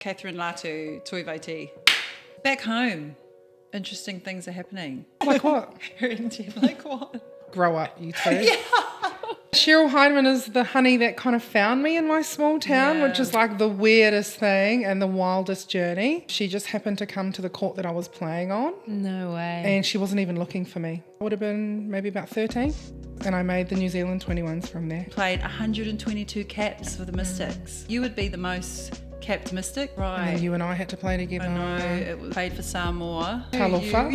Catherine Latu Tuivaiti. Back home, interesting things are happening. Like what? Like what? Grow up, you two. Yeah. Cheryl Heidemann is the honey that kind of found me in my small town, which is like the weirdest thing and the wildest journey. She just happened to come to the court that I was playing on. No way. And she wasn't even looking for me. I would have been maybe about 13. And I made the New Zealand 21s from there. Played 122 caps for the Mystics. You would be the most capped Mystic, right? And then you and I had to play together. I know, it was played for Samoa. Talofa.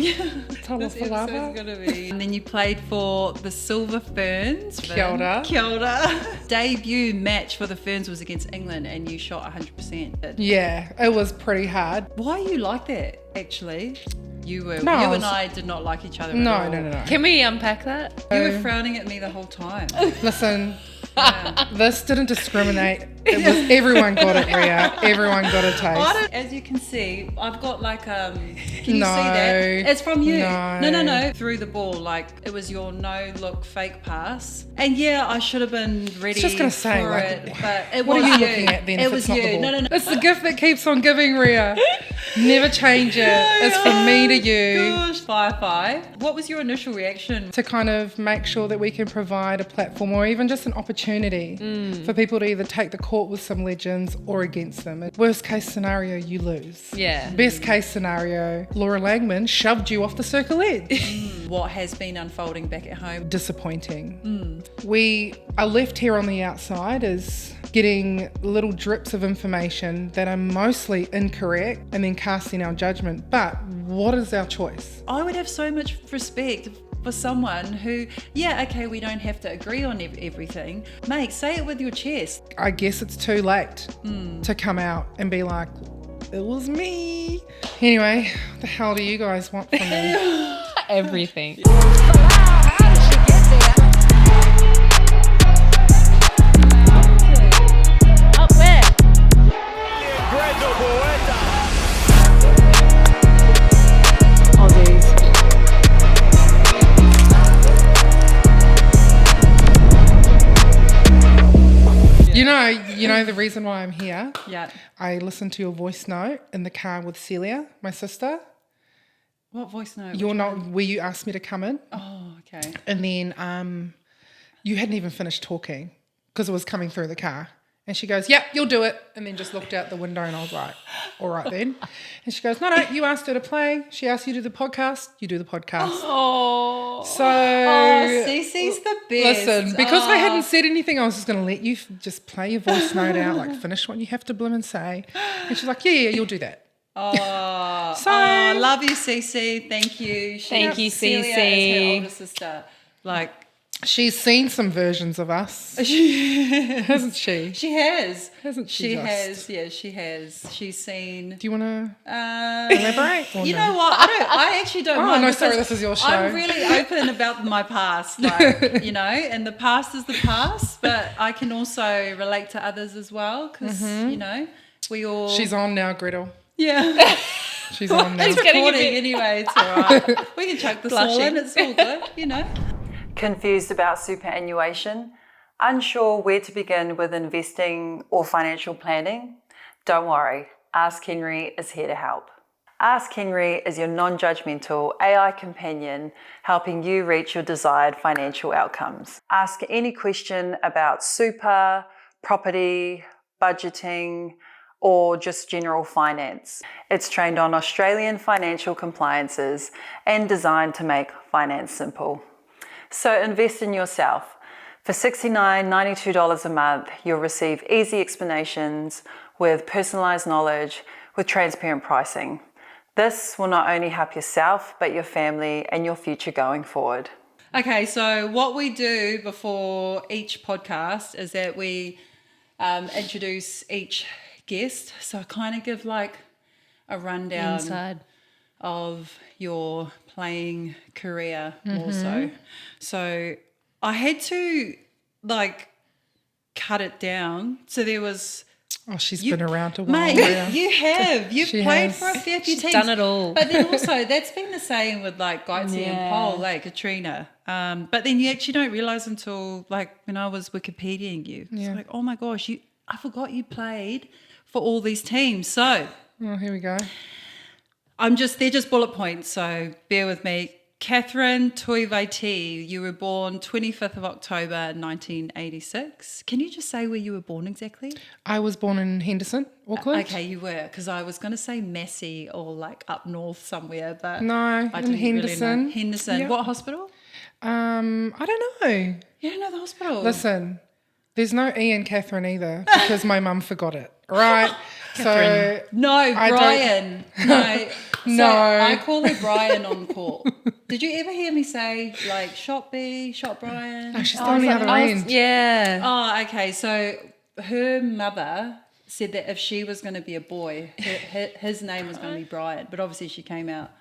Talofa this episode's gonna be. And then you played for the Silver Ferns. Kia ora. Kia ora. Debut match for the Ferns was against England and you shot 100%. Yeah, it was pretty hard. Why are you like that, actually? You and I did not like each other at all. No. Can we unpack that? You were frowning at me the whole time. Listen, this didn't discriminate. It was everyone got it, Rhea. Everyone got a taste. As you can see, I've got like can you see that? It's from you. No. Through the ball, like it was your no-look fake pass. And yeah, I should have been ready just gonna say, for like, it, but it what was are you you. looking at then? It if was it's not you. The ball? No. It's the gift that keeps on giving, Rhea. Never change it. It's from me to you. Gosh, 5-5. What was your initial reaction? To kind of make sure that we can provide a platform or even just an opportunity for people to either take the court with some legends or against them. Worst case scenario, you lose. Yeah. Best case scenario, Laura Langman shoved you off the circle edge. What has been unfolding back at home? Disappointing. We are left here on the outside as getting little drips of information that are mostly incorrect and then casting our judgment. But what is our choice? I would have so much respect for someone who, we don't have to agree on everything. Mate, say it with your chest. I guess it's too late to come out and be like, it was me. Anyway, what the hell do you guys want from me? Everything. Up where? Aussies. You know the reason why I'm here? Yeah. I listened to your voice note in the car with Celia, my sister. What voice note? Where you asked me to come in. Oh, okay. And then you hadn't even finished talking because it was coming through the car. And she goes, yep, you'll do it. And then just looked out the window and I was like, all right then. And she goes, no, you asked her to play. She asked you to do the podcast. You do the podcast. Oh. So. Cece's the best. Listen, because I hadn't said anything, I was just going to let you just play your voice note out, like finish what you have to blimmin' say. And she's like, yeah, you'll do that. Love you, Cece. Thank you. Thank you, Celia Cece. is her older sister. Like, she's seen some versions of us, hasn't she? she has. Hasn't she? She has. She's seen. Do you want to elaborate? You know what? I actually don't mind. No, sorry, this is your show. I'm really open about my past, and the past is the past, but I can also relate to others as well because, we all. She's on now, Gretel. Yeah. She's on now. It's recording anyway, it's all right. We can chuck this all in, it's all good, Confused about superannuation? Unsure where to begin with investing or financial planning? Don't worry, Ask Henry is here to help. Ask Henry is your non-judgmental AI companion helping you reach your desired financial outcomes. Ask any question about super, property, budgeting, or just general finance. It's trained on Australian financial compliances and designed to make finance simple. So invest in yourself. For $69.92 a month, you'll receive easy explanations with personalised knowledge with transparent pricing. This will not only help yourself, but your family and your future going forward. Okay, so what we do before each podcast is that we introduce each guest. So I kind of give like a rundown Inside of your playing career more so. So I had to like cut it down. So there was... Oh, she's been around a while. Mate, Yeah. you have. You've played has. for a fair few teams. done it all. But then also, that's been the same with like Gaitzi and Paul, like Katrina. But then you actually don't realise until like when I was Wikipediaing you. It's like, oh my gosh, I forgot you played for all these teams. So here we go. they're just bullet points, so bear with me. Catherine Tuivaiti, you were born 25th of October 1986. Can you just say where you were born exactly? I was born in Henderson, Auckland. Okay, you were, because I was going to say Massey or like up north somewhere, but No, I in didn't Henderson. Really know. Henderson. Yep. What hospital? I don't know. You don't know the hospital? Listen, there's no E in Catherine either because my mum forgot it. Right? So No, Brian. No. No. I call her Brian on call. Did you ever hear me say like shot B, shot Brian? No, she's on the other end. Yeah. Oh, okay. So her mother said that if she was going to be a boy, his name was going to be Brian. But obviously she came out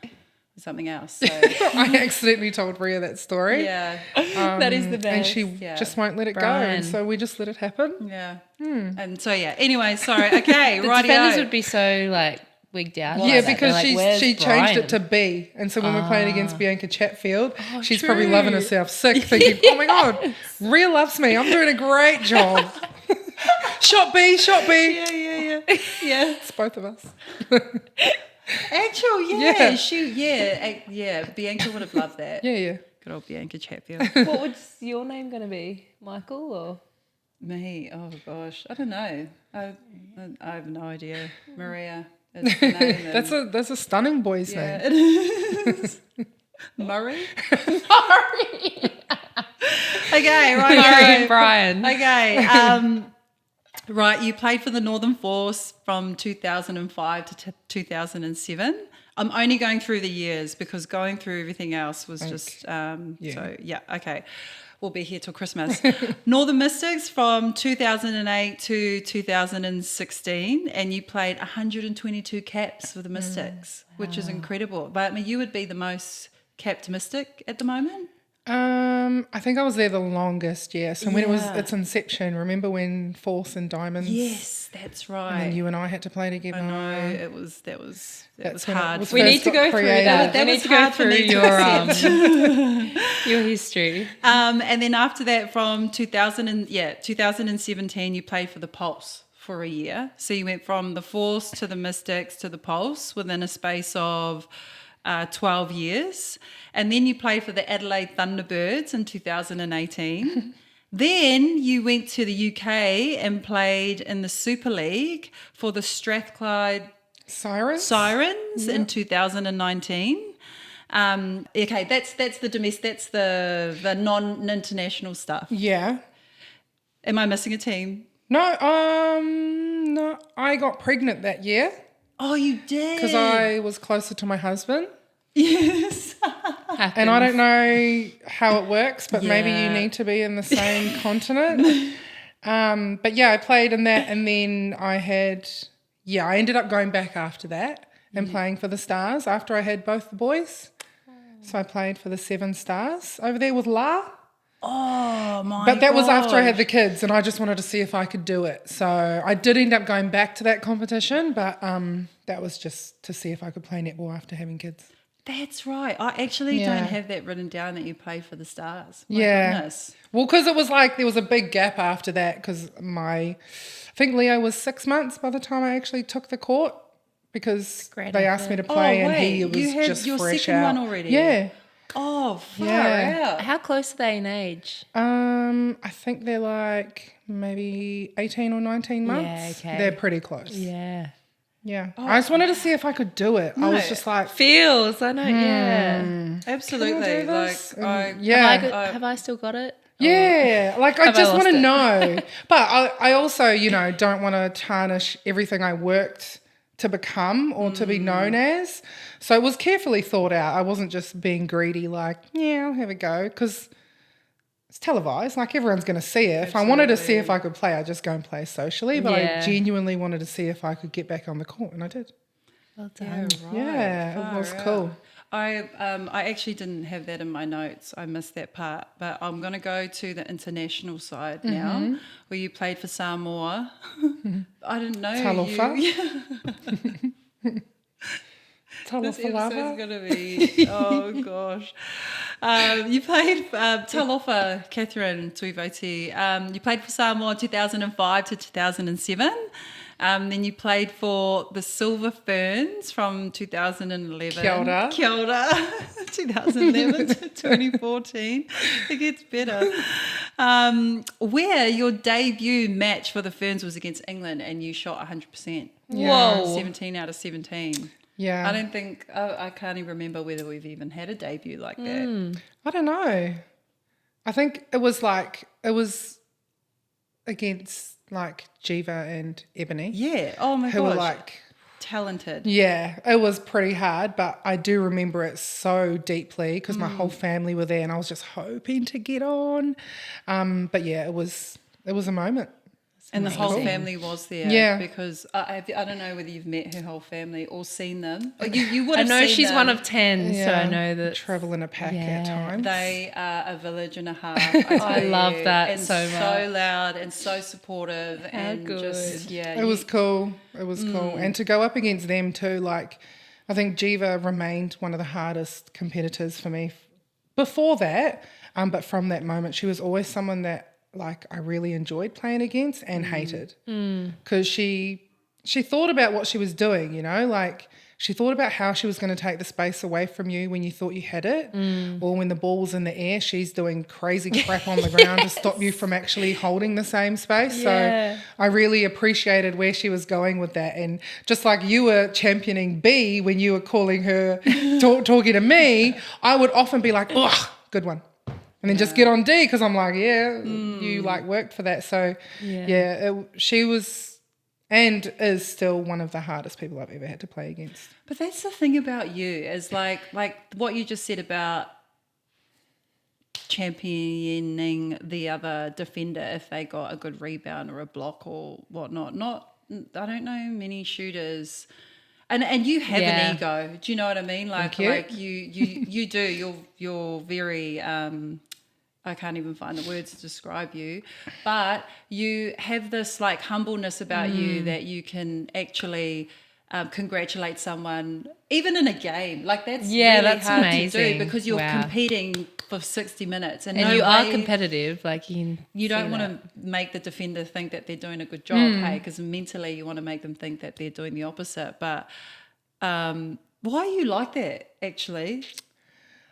with something else. So I accidentally told Rhea that story. yeah. That is the best. And she Yeah. just won't let it go. Brian. And so we just let it happen. Yeah. And so yeah. Anyway, sorry. Okay, The rightio. defenders would be so like wigged out. Yeah, by that. because They're like, she "Where's changed it Brian?" to B. And so when we're playing against Bianca Chatfield, she's true. probably loving herself sick, thinking, oh my God, Rhea loves me. I'm doing a great job. Shot B, shot B. Yeah. It's both of us. Actual, Bianca would have loved that. Yeah. Good old Bianca Chatfield. What was your name going to be? Michael or? Me? Oh gosh, I don't know. I have no idea. Maria is the name. That's a stunning boy's yeah, name. it is. Murray. Okay, right. Murray and Brian. Okay. Right, you played for the Northern Force from 2005 to 2007. I'm only going through the years because going through everything else was just so yeah, okay. We'll be here till Christmas. Northern Mystics from 2008 to 2016, and you played 122 caps for the Mystics, which is incredible. But I mean, you would be the most capped Mystic at the moment. I think I was there the longest, yeah. So when it was Yeah. its inception, remember when Force and Diamonds? Yes, that's right. And then you and I had to play together. I know that was That's when it hard. was We need first to go got through created. that. That we was need to go hard for through me to your accept. your history. And then after that, from 2017, you played for the Pulse for a year. So you went from the Force to the Mystics to the Pulse within a space of 12 years. And then you played for the Adelaide Thunderbirds in 2018. Then you went to the UK and played in the Super League for the Strathclyde Sirens in 2019. Okay, that's the domestic, that's the non-international stuff. Yeah. Am I missing a team? No, I got pregnant that year Oh, you did. because I was closer to my husband. Yes. And I don't know how it works, but maybe you Yeah. need to be in the same continent. But yeah, I played in that, and then I ended up going back after that and playing for the Stars after I had both the boys. So I played for the 7 Stars over there with La. Oh my! But that was after I had gosh. the kids, and I just wanted to see if I could do it. So I did end up going back to that competition, but that was just to see if I could play netball after having kids. That's right. I actually Yeah. don't have that written down that you play for the Stars. My Yeah. goodness. Well, because it was like there was a big gap after that because I think Leo was 6 months by the time I actually took the court because Great they asked me to Oh, play and wait, he was you had just your fresh second out. one already? Yeah. Oh, far Yeah. out. How close are they in age? I think they're like maybe 18 or 19 months. Yeah, okay. They're pretty close. Yeah. Yeah. I just wanted to see if I could do it. I was No. just like, Feels, I know, yeah. Absolutely. Can I do this? Like, yeah. Have I still got it? Yeah, like I Have I just want lost to it? know. But I also, don't want to tarnish everything I worked to become or to be known as. So it was carefully thought out. I wasn't just being greedy like, yeah, I'll have a go because it's televised. Like everyone's going to see it. If I wanted to see if I could play, I'd just go and play socially. But I Yeah. genuinely wanted to see if I could get back on the court, and I did. Well done. Yeah, it was cool. I actually didn't have that in my notes. I missed that part. But I'm going to go to the international side now, where you played for Samoa. I didn't know Talofa. you. This episode's Talofa. going to be, oh gosh. You played Talofa, Catherine Tuivaiti. You played for Samoa 2005 to 2007. Then you played for the Silver Ferns from 2011. Kia ora. 2011 to 2014. It gets better. Where your debut match for the Ferns was against England and you shot 100%. Whoa. 17 out of 17. Yeah. I don't think, I can't even remember whether we've even had a debut like that. I don't know. I think it was against like Jiva and Ebony. Yeah. Oh my gosh. Who were like talented. Yeah, it was pretty hard, but I do remember it so deeply because my whole family were there and I was just hoping to get on. But yeah, it was a moment. And the whole family was there. Yeah. Because I don't know whether you've met her whole family or seen them. You would have I know seen she's them. one of 10, so I know that. Travel in a pack at times. They are a village and a half. I love that and so much. So loud and so supportive. How and good. Just, It was cool. It was cool. And to go up against them too, like, I think Jiva remained one of the hardest competitors for me before that. But from that moment, she was always someone that, like, I really enjoyed playing against and hated because she thought about what she was doing, you know, like she thought about how she was going to take the space away from you when you thought you had it or when the ball's in the air, she's doing crazy crap on the ground to stop you from actually holding the same space. Yeah. So I really appreciated where she was going with that. And just like you were championing B when you were calling her, talking to me, I would often be like, oh, good one. And then just get on D because I'm like, you like worked for that. So she was and is still one of the hardest people I've ever had to play against. But that's the thing about you is like what you just said about championing the other defender if they got a good rebound or a block or whatnot. I don't know many shooters. And you have an ego. Do you know what I mean? Like you do. You're very I can't even find the words to describe you, but you have this like humbleness about you that you can actually congratulate someone even in a game. Like that's really that's hard amazing. to do because you're competing for 60 minutes and you are competitive. Like you don't want to make the defender think that they're doing a good job, hey, because mentally you want to make them think that they're doing the opposite. But why are you like that actually?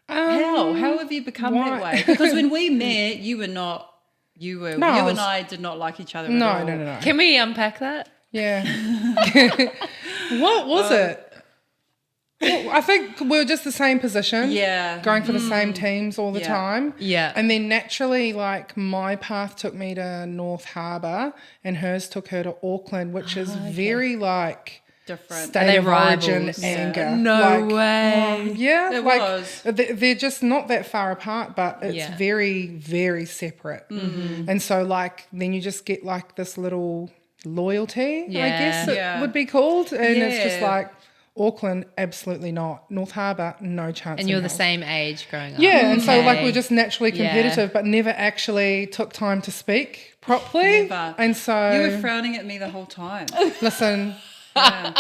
How have you become that way? Because when we met, you and I did not like each other at all. No. Can we unpack that? Yeah. What was it? Well, I think we were just the same position. Yeah. Going for the same teams all the time. Yeah. And then naturally, like, my path took me to North Harbour and hers took her to Auckland, which is very, like... different. State of origin anger. No way. It was. They're just not that far apart, but it's very, very separate. And so, like, then you just get like this little loyalty, I guess it would be called. And it's just like Auckland, absolutely not. North Harbour, no chance. And you're the same age growing up. Yeah, and so like we're just naturally competitive, but never actually took time to speak properly. Never. And so you were frowning at me the whole time. Listen.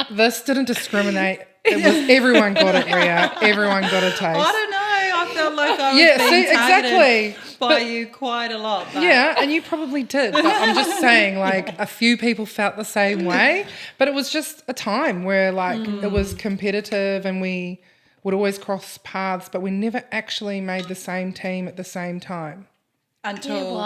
This didn't discriminate. It was everyone got it, Rhea. Everyone got a taste. I don't know. I felt like I was being targeted by you quite a lot. But. Yeah, and you probably did. But I'm just saying, like, a few people felt the same way. But it was just a time where, like, it was competitive and we would always cross paths, but we never actually made the same team at the same time. Until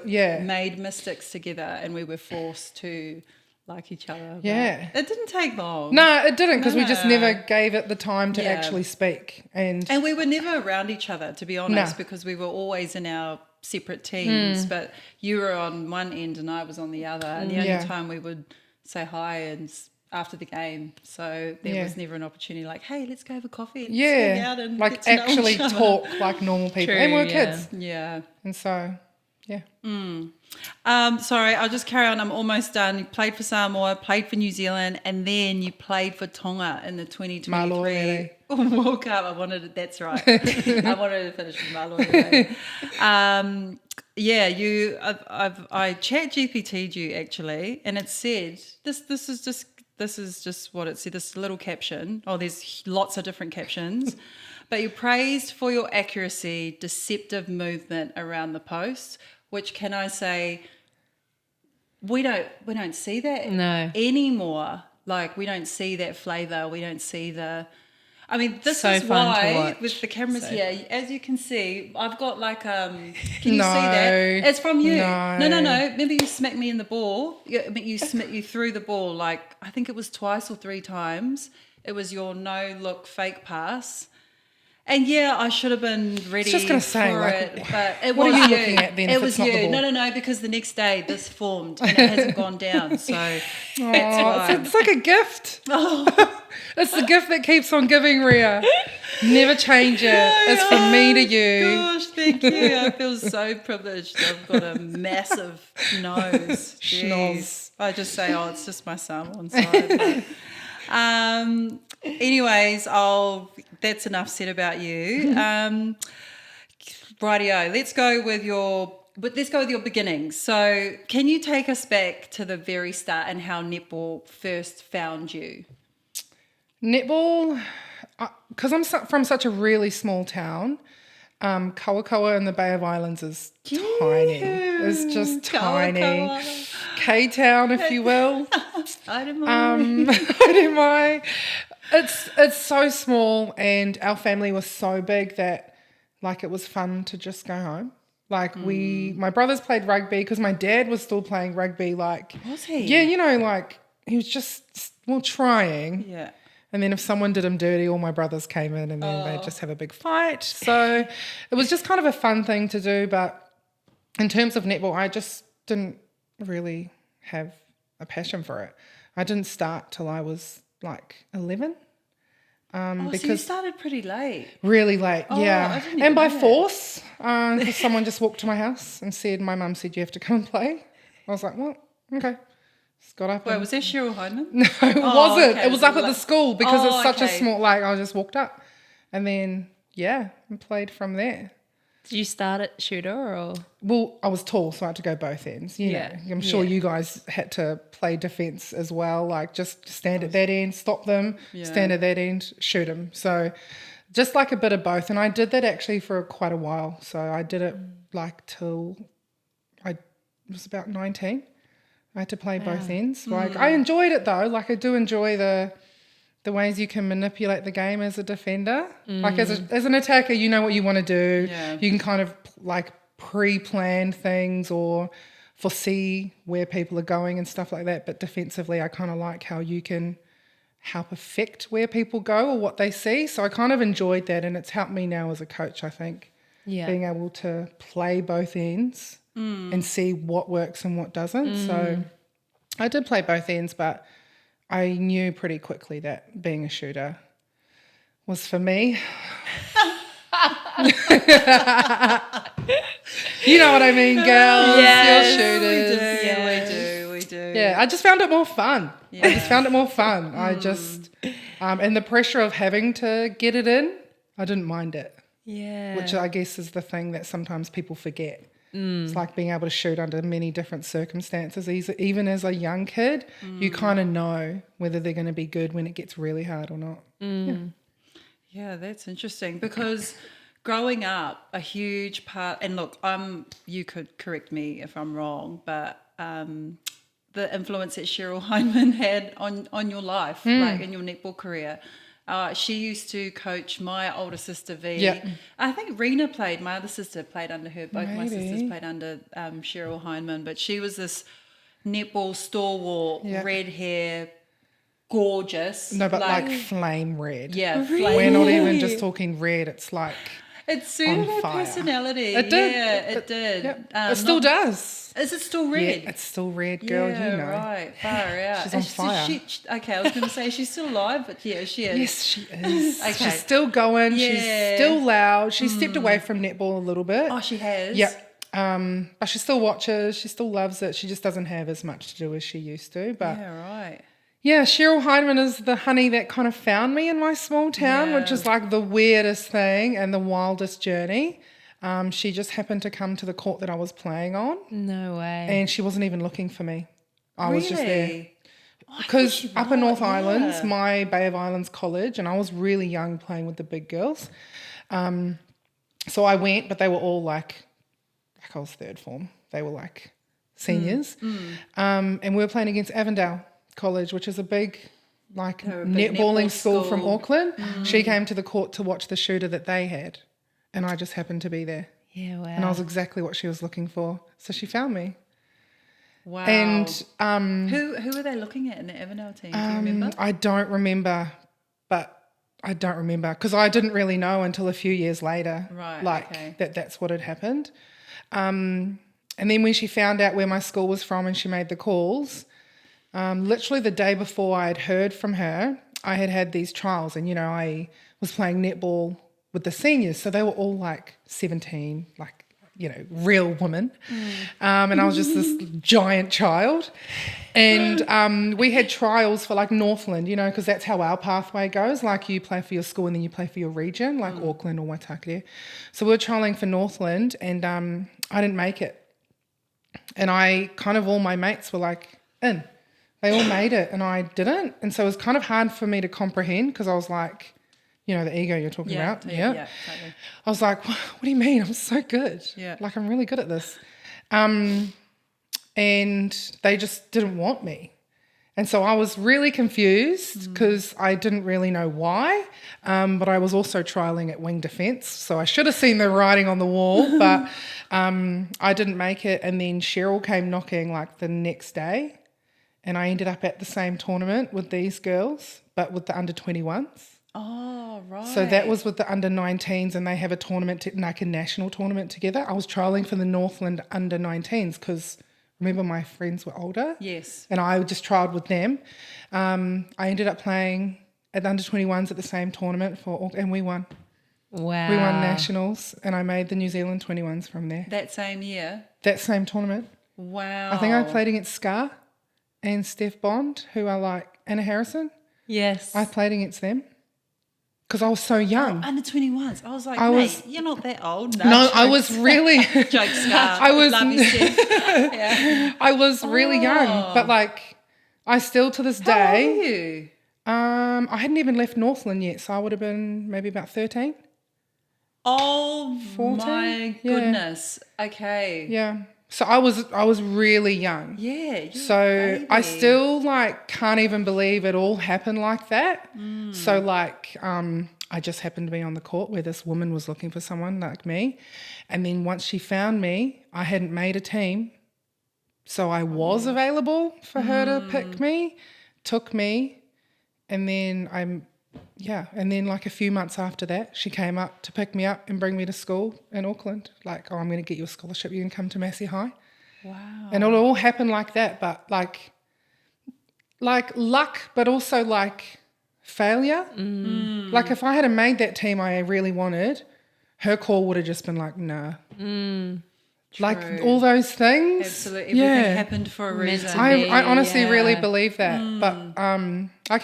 we made mystics together and we were forced to... like each other. Yeah. It didn't take long. No, it didn't because we just never gave it the time to actually speak. And we were never around each other, to be honest, because we were always in our separate teams. But you were on one end and I was on the other. And the only time we would say hi and after the game. So there was never an opportunity like, hey, let's go have a coffee and hang out and like get to know actually each other. talk like normal people. True, and we're kids. Yeah. And so, yeah. Sorry, I'll just carry on. I'm almost done. You played for Samoa, played for New Zealand, and then you played for Tonga in the 2023 World Cup. I wanted to finish with Malori. I chat GPT'd you actually, and it said this is just what it said. This little caption. Oh, there's lots of different captions. But you're praised for your accuracy, deceptive movement around the post, which can I say we don't see that anymore. Like, we don't see that flavour. We don't see this so is fun to why watch. with the cameras here, as you can see, I've got like can you No. see that? It's from you. No. No. Remember you smacked me in the ball? You threw the ball like, I think it was twice or 3 times. It was your no-look fake pass. And yeah, I should have been ready just gonna say, for like, it, but it what was are you you. looking at then It if was it's not the you. ball? No, because the next day this formed and it hasn't gone down. So that's why. It's like a gift. It's the gift that keeps on giving, Rhea. Never change it. It's from me to you. Gosh, thank you. I feel so privileged. I've got a massive nose. Schnoz. I just say, it's just my Samoan side. But, anyways, that's enough said about you. Rightio. Let's go with your beginnings. So, can you take us back to the very start and how netball first found you? Netball, because I'm from such a really small town, Kawakawa in the Bay of Islands is tiny. It's just tiny. K-Town, if you will. Haere It's so small, and our family was so big that like it was fun to just go home. Like my brothers played rugby because my dad was still playing rugby. Like, was he? Yeah, like he was just trying. Yeah. And then if someone did him dirty, all my brothers came in and then they'd just have a big fight. So it was just kind of a fun thing to do. But in terms of netball, I just didn't really have a passion for it. I didn't start till I was like 11. Because so you started pretty late. Really late, yeah. And by force, because someone just walked to my house and said, my mum said you have to come and play. I was like, well, okay. Just got up. Wait, was that Cheryl Hyndman? No, it wasn't. Okay. It was up at the school because it's such a small, like I just walked up and then, and played from there. Did you start at shooter or? Well, I was tall, so I had to go both ends. You know, I'm sure you guys had to play defence as well, like just stand at that end, stop them, stand at that end, shoot them. So just like a bit of both. And I did that actually for quite a while. So I did it like till I was about 19. I had to play both ends. Like I enjoyed it though. Like I do enjoy the ways you can manipulate the game as a defender. Like as an attacker, you know what you want to do. Yeah. You can kind of like pre-plan things or foresee where people are going and stuff like that. But defensively, I kind of like how you can help affect where people go or what they see. So I kind of enjoyed that, and it's helped me now as a coach, I think. Yeah. Being able to play both ends and see what works and what doesn't. So I did play both ends, but I knew pretty quickly that being a shooter was for me. You know what I mean, girls? Yes, You're shooters. We do. Yeah, I just found it more fun. I just, and the pressure of having to get it in, I didn't mind it. Yeah. Which I guess is the thing that sometimes people forget. It's like being able to shoot under many different circumstances. Even as a young kid, you kind of know whether they're going to be good when it gets really hard or not. Yeah, that's interesting because growing up, a huge part, and look, you could correct me if I'm wrong, but the influence that Cheryl Hyndman had on your life, like in your netball career. She used to coach my older sister V. Yeah. I think my other sister played under her. Both my sisters played under Cheryl Hyndman, but she was this netball stalwart, red hair, gorgeous. No, but like flame red. Yeah, flame. We're not even just talking red. It's like it suited her personality. It did. Yeah, it did. Yep. It still does. Is it still red? Yeah, it's still red, girl. Yeah, you know. Right. Far out. She's on fire. Okay, I was going to say she's still alive, but yeah, she is. Yes, she is. Okay. She's still going. Yeah. She's still loud. She stepped away from netball a little bit. Oh, she has? Yep. But she still watches. She still loves it. She just doesn't have as much to do as she used to. But yeah, right. Yeah, Cheryl Hyndman is the honey that kind of found me in my small town, which is like the weirdest thing and the wildest journey. She just happened to come to the court that I was playing on. No way. And she wasn't even looking for me. I was just there. Because up in North Islands, my Bay of Islands college, and I was really young playing with the big girls. So I went, but they were all like I was third form. They were like seniors. And we were playing against Avondale College, which is a big netballing school from Auckland. She came to the court to watch the shooter that they had, and I just happened to be there. Yeah, wow. And I was exactly what she was looking for. So she found me. Wow. And who were they looking at in the Avondale team? Do you remember? I don't remember, because I didn't really know until a few years later, that's what had happened. And then when she found out where my school was from and she made the calls, literally the day before I had heard from her, I had these trials, and I was playing netball with the seniors, so they were all 17, real women, and I was just this giant child, and we had trials for Northland, because that's how our pathway goes. You play for your school and then you play for your region, Auckland or Waitakere. So we were trialing for Northland, and I didn't make it, and all my mates were in. They all made it and I didn't, and so it was kind of hard for me to comprehend, because I was the ego you're talking about. Yeah, totally. I was like, what do you mean? I'm so good. Yeah. I'm really good at this. And they just didn't want me. And so I was really confused, because I didn't really know why. But I was also trialling at wing defence, so I should have seen the writing on the wall, but I didn't make it. And then Cheryl came knocking the next day, and I ended up at the same tournament with these girls, but with the under 21s. Oh, right. So that was with the under 19s, and they have a tournament, a national tournament together. I was trialling for the Northland under 19s, because remember my friends were older. Yes. And I just trialled with them. I ended up playing at the under 21s at the same tournament and we won. Wow. We won nationals, and I made the New Zealand 21s from there. That same year? That same tournament. Wow. I think I played against Scar and Steph Bond, who are Anna Harrison. Yes. I played against them. Because I was so young. Under 21s. I was mate, you're not that old. No, I was really... Joke, Scar. I was... Love you, Steph. Yeah. I was really young. But, I still, to this day... How old were you? I hadn't even left Northland yet, so I would have been maybe about 13. Oh, 14? my goodness. Yeah. Okay. Yeah. So I was really young. Yeah. So I still can't even believe it all happened like that. So I just happened to be on the court where this woman was looking for someone like me, and then once she found me, I hadn't made a team, so I was available for her to pick me, took me, and then a few months after that, she came up to pick me up and bring me to school in Auckland. I'm going to get you a scholarship. You can come to Massey High. Wow. And it all happened like that, but luck, but also failure. If I had made that team I really wanted, her call would have just been nah. All those things. Absolutely. Everything happened for a reason. I honestly really believe that. But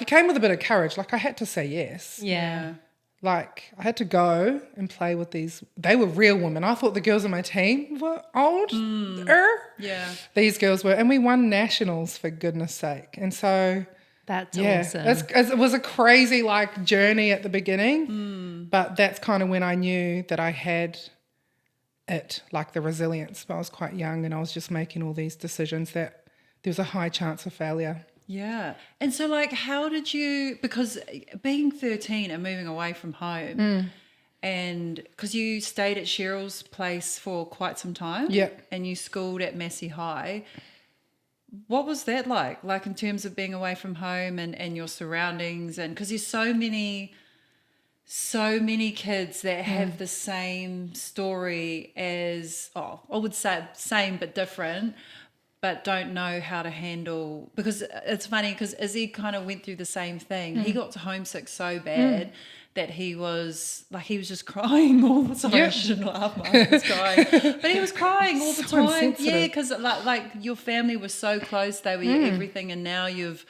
it came with a bit of courage. I had to say yes. Yeah. I had to go and play with these. They were real women. I thought the girls on my team were older. Yeah. These girls were. And we won nationals, for goodness sake. And so... That's awesome. It was a crazy journey at the beginning. But that's kind of when I knew that I had... the resilience, but I was quite young and I was just making all these decisions that there was a high chance of failure. Yeah. And so how did you, because being 13 and moving away from home, and because you stayed at Cheryl's place for quite some time, and you schooled at Massey High, what was that like in terms of being away from home and your surroundings, and because there's so many kids that have the same story as, I would say same but different, but don't know how to handle, because it's funny because Izzy kind of went through the same thing. He got homesick so bad that he was just crying all the time. I shouldn't laugh, Mark was crying. But he was crying all the time. Yeah, because your family was so close, they were your everything, and now you've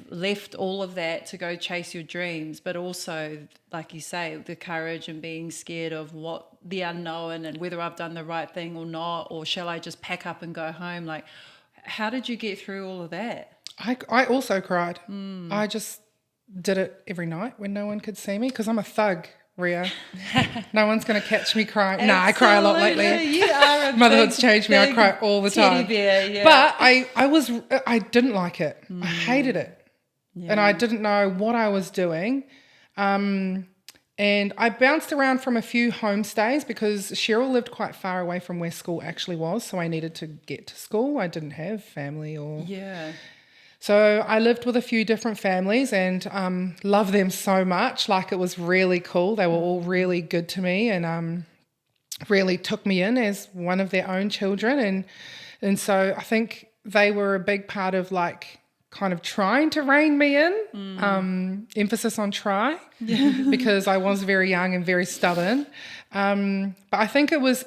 left all of that to go chase your dreams, but also, like you say, the courage and being scared of what the unknown and whether I've done the right thing or not, or shall I just pack up and go home? How did you get through all of that? I also cried. I just did it every night when no one could see me, because I'm a thug. Rhea. No one's going to catch me crying. Nah, I cry a lot lately. You are a Motherhood's changed me. I cry all the time. Bear, yeah. But I didn't like it. I hated it. Yeah. And I didn't know what I was doing. And I bounced around from a few homestays because Cheryl lived quite far away from where school actually was. So I needed to get to school. I didn't have family or... Yeah. So I lived with a few different families and loved them so much. Like, it was really cool. They were all really good to me and really took me in as one of their own children. And so I think they were a big part of like kind of trying to rein me in, emphasis on try, because I was very young and very stubborn. But I think it was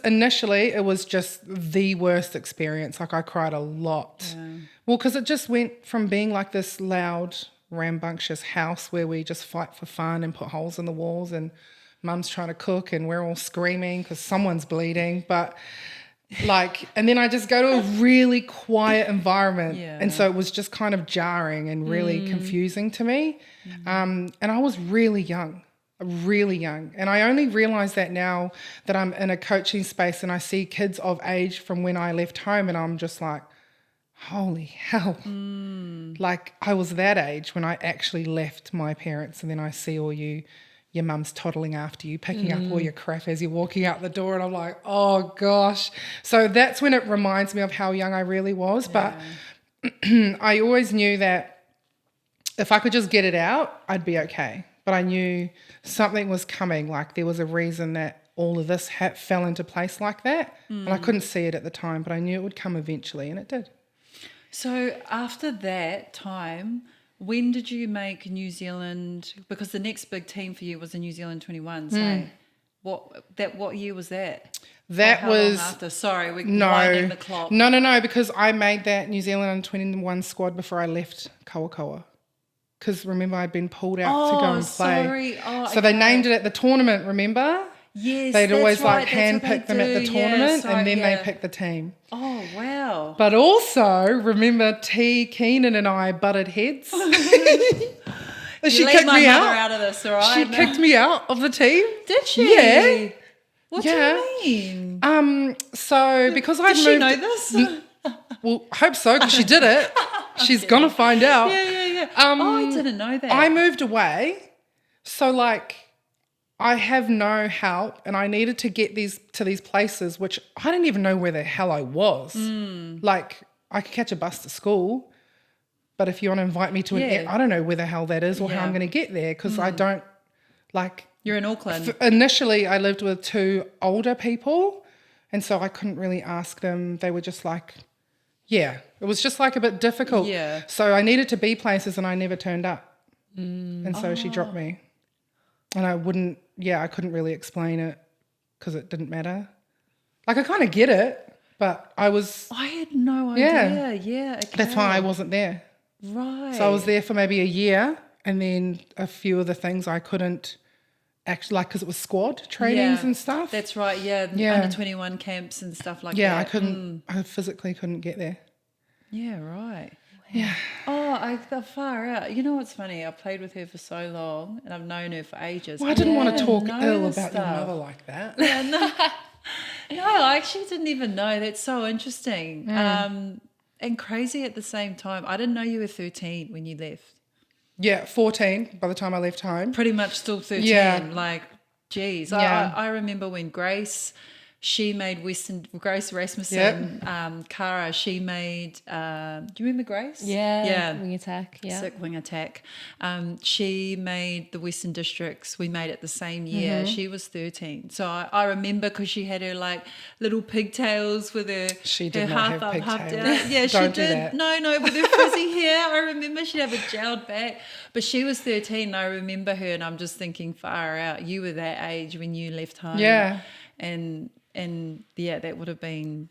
just the worst experience. Like, I cried a lot. Yeah. Well, because it just went from being like this loud, rambunctious house where we just fight for fun and put holes in the walls and mum's trying to cook and we're all screaming because someone's bleeding. But like, and then I just go to a really quiet environment. Yeah. And so it was just kind of jarring and really confusing to me. And I was really young. And I only realise that now that I'm in a coaching space and I see kids of age from when I left home and I'm just like, holy hell. Like, I was that age when I actually left my parents, and then I see all your mum's toddling after you, picking up all your crap as you're walking out the door, and I'm like, oh gosh. So that's when it reminds me of how young I really was. Yeah. But I always knew that if I could just get it out, I'd be okay. But I knew something was coming, like there was a reason that all of this fell into place like that. And I couldn't see it at the time, but I knew it would come eventually, and it did. So after that time, when did you make New Zealand? Because the next big team for you was the New Zealand 21s. Hey? What year was that? That was... Long after? Sorry, we're winding the clock. No, because I made that New Zealand under 21 squad before I left Kawakoa. Because remember, I'd been pulled out to go and play. Sorry. So they named it at the tournament, remember? Yes, they'd always right. handpick them at the tournament, and then they pick the team. Oh, wow. But also, remember T. Keenan and I butted heads. She kicked me out of this, all right? She kicked me out of the team. Did she? Yeah. What do you mean? So because I moved... Does she know this? Well, I hope so, because she did it. She's going to find out. Yeah. I didn't know that. I moved away. So, like... I have no help, and I needed to get to these places, which I didn't even know where the hell I was. Like, I could catch a bus to school, but if you want to invite me to I don't know where the hell that is or how I'm going to get there, because I don't, like... You're in Auckland. Initially, I lived with two older people, and so I couldn't really ask them. They were just like, it was just like a bit difficult. Yeah. So I needed to be places, and I never turned up. And so she dropped me. And I couldn't really explain it because it didn't matter. Like, I kind of get it, but I had no idea. Yeah, okay. That's why I wasn't there. Right. So I was there for maybe a year, and then a few of the things I couldn't actually, like, because it was squad trainings and stuff. That's right, under 21 camps and stuff like that. Yeah, I physically couldn't get there. Yeah, right. Yeah. Oh, far out. You know what's funny? I played with her for so long, and I've known her for ages. Well, I didn't want to talk ill about your mother like that. Yeah, no, I actually didn't even know. That's so interesting. And crazy at the same time. I didn't know you were 13 when you left. Yeah, 14 by the time I left home. Pretty much still 13. Yeah. Like, geez. Yeah. I remember when Grace... She made Grace Rasmussen, Cara, she made, do you remember Grace? Yeah. Wing Attack, yeah. Sick Wing Attack. She made the Western Districts. We made it the same year. Mm-hmm. She was 13. So I remember because she had her like little pigtails with her, she did not half have up, pigtails. half down. Yeah, she did. No, with her frizzy hair. I remember she'd have a gelled back. But she was 13 and I remember her and I'm just thinking, far out, you were that age when you left home. Yeah. And that would have been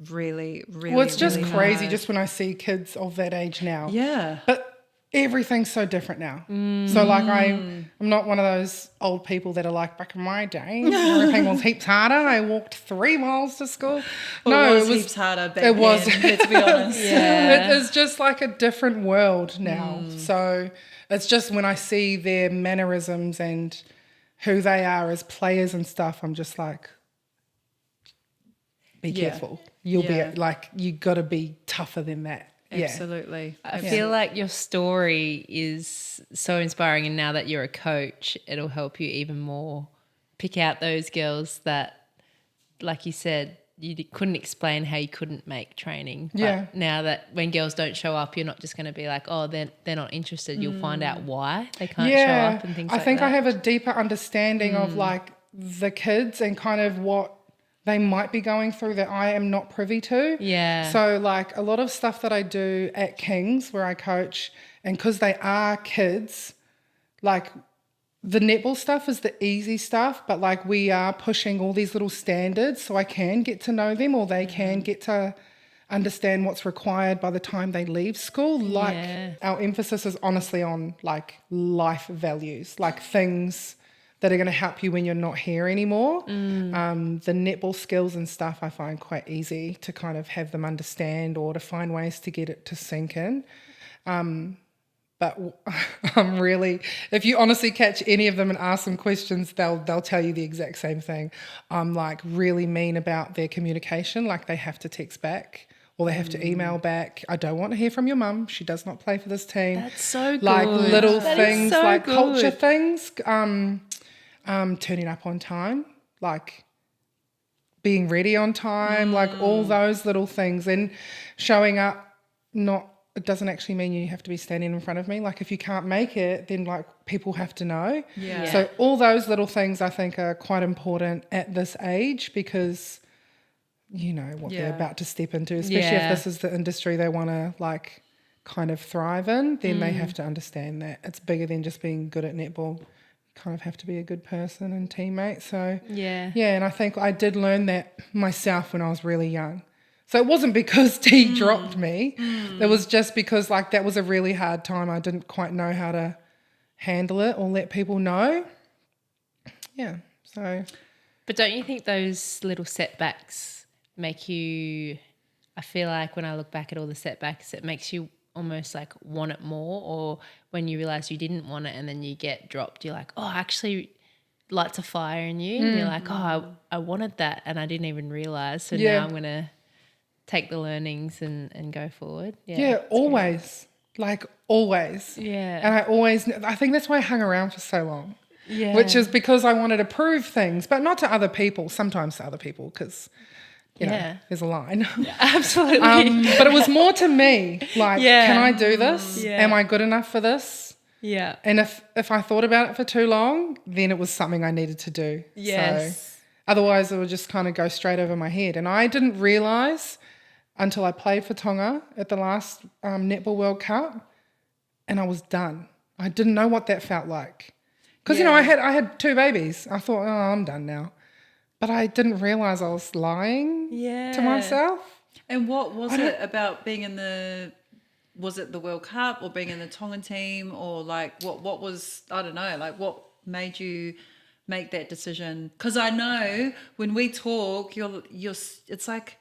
really, really. Well, it's just really crazy hard. just when I see kids of that age now. Yeah. But everything's so different now. So like I'm not one of those old people that are like, back in my day, everything was heaps harder. I walked 3 miles to school. Well, it was heaps harder back then, let's be honest. Yeah. It is just like a different world now. So it's just when I see their mannerisms and who they are as players and stuff, I'm just like, be careful. You'll be like, you got to be tougher than that. Absolutely. I feel like your story is so inspiring, and now that you're a coach, it'll help you even more pick out those girls that, like you said, you couldn't explain how you couldn't make training. But now that when girls don't show up, you're not just going to be like, oh, they're not interested. You'll find out why they can't show up and things like that. I think I have a deeper understanding of like the kids and kind of what they might be going through that I am not privy to. Yeah. So like a lot of stuff that I do at Kings where I coach, and because they are kids, like the netball stuff is the easy stuff, but like we are pushing all these little standards so I can get to know them, or they can get to understand what's required by the time they leave school. Like our emphasis is honestly on like life values, like things that are going to help you when you're not here anymore. The netball skills and stuff I find quite easy to kind of have them understand, or to find ways to get it to sink in. But I'm really, if you honestly catch any of them and ask them questions, they'll tell you the exact same thing. I'm like really mean about their communication. Like they have to text back or they have to email back. I don't want to hear from your mum. She does not play for this team. That's so good. Like little things, so like good. culture things, turning up on time, like being ready on time, like all those little things, and showing up it doesn't actually mean you have to be standing in front of me. Like if you can't make it, then like people have to know. Yeah. So all those little things I think are quite important at this age, because you know what they're about to step into, especially if this is the industry they want to like kind of thrive in, then they have to understand that it's bigger than just being good at netball. You kind of have to be a good person and teammate. So and I think I did learn that myself when I was really young. So it wasn't because T dropped me. It was just because like that was a really hard time. I didn't quite know how to handle it or let people know. Yeah. So. But don't you think those little setbacks make you, I feel like when I look back at all the setbacks, it makes you almost like want it more, or when you realise you didn't want it and then you get dropped, you're like, oh, actually lights a fire in you. And you're like, oh, I wanted that and I didn't even realise. So now I'm going to take the learnings and go forward. Always. Great. Like always. And I think that's why I hung around for so long. Which is because I wanted to prove things, but not to other people, sometimes to other people, because you know, there's a line. Absolutely. But it was more to me, like, can I do this? Am I good enough for this? And if I thought about it for too long, then it was something I needed to do. So otherwise it would just kind of go straight over my head. And I didn't realise until I played for Tonga at the last Netball World Cup, and I was done. I didn't know what that felt like. Because, you know, I had 2 babies. I thought, oh, I'm done now. But I didn't realise I was lying to myself. And what was it about being in was it the World Cup or being in the Tongan team, or like what was, I don't know, like what made you make that decision? Because I know when we talk, it's like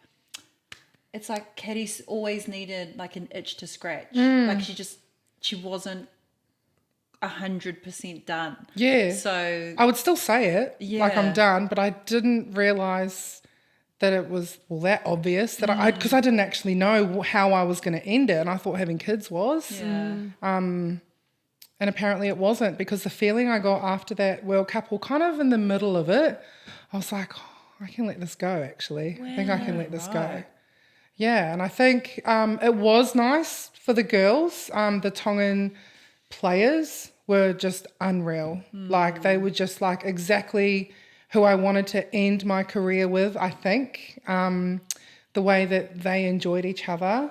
Katie always needed like an itch to scratch. Like she wasn't 100% done. So I would still say it, like I'm done, but I didn't realise that it was that obvious that because I didn't actually know how I was going to end it, and I thought having kids was. And apparently it wasn't, because the feeling I got after that World Cup, or kind of in the middle of it, I was like, oh, I can let this go actually. I think I can let this go. Yeah, and I think it was nice for the girls. The Tongan players were just unreal. Like they were just like exactly who I wanted to end my career with, I think. The way that they enjoyed each other.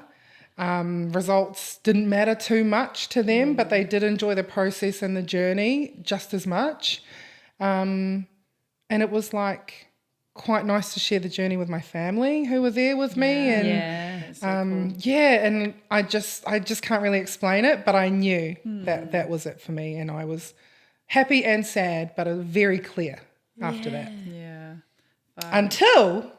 Results didn't matter too much to them, but they did enjoy the process and the journey just as much. And it was like quite nice to share the journey with my family who were there with me. And so cool. And I just can't really explain it, but I knew that was it for me, and I was happy and sad, but very clear after that. Until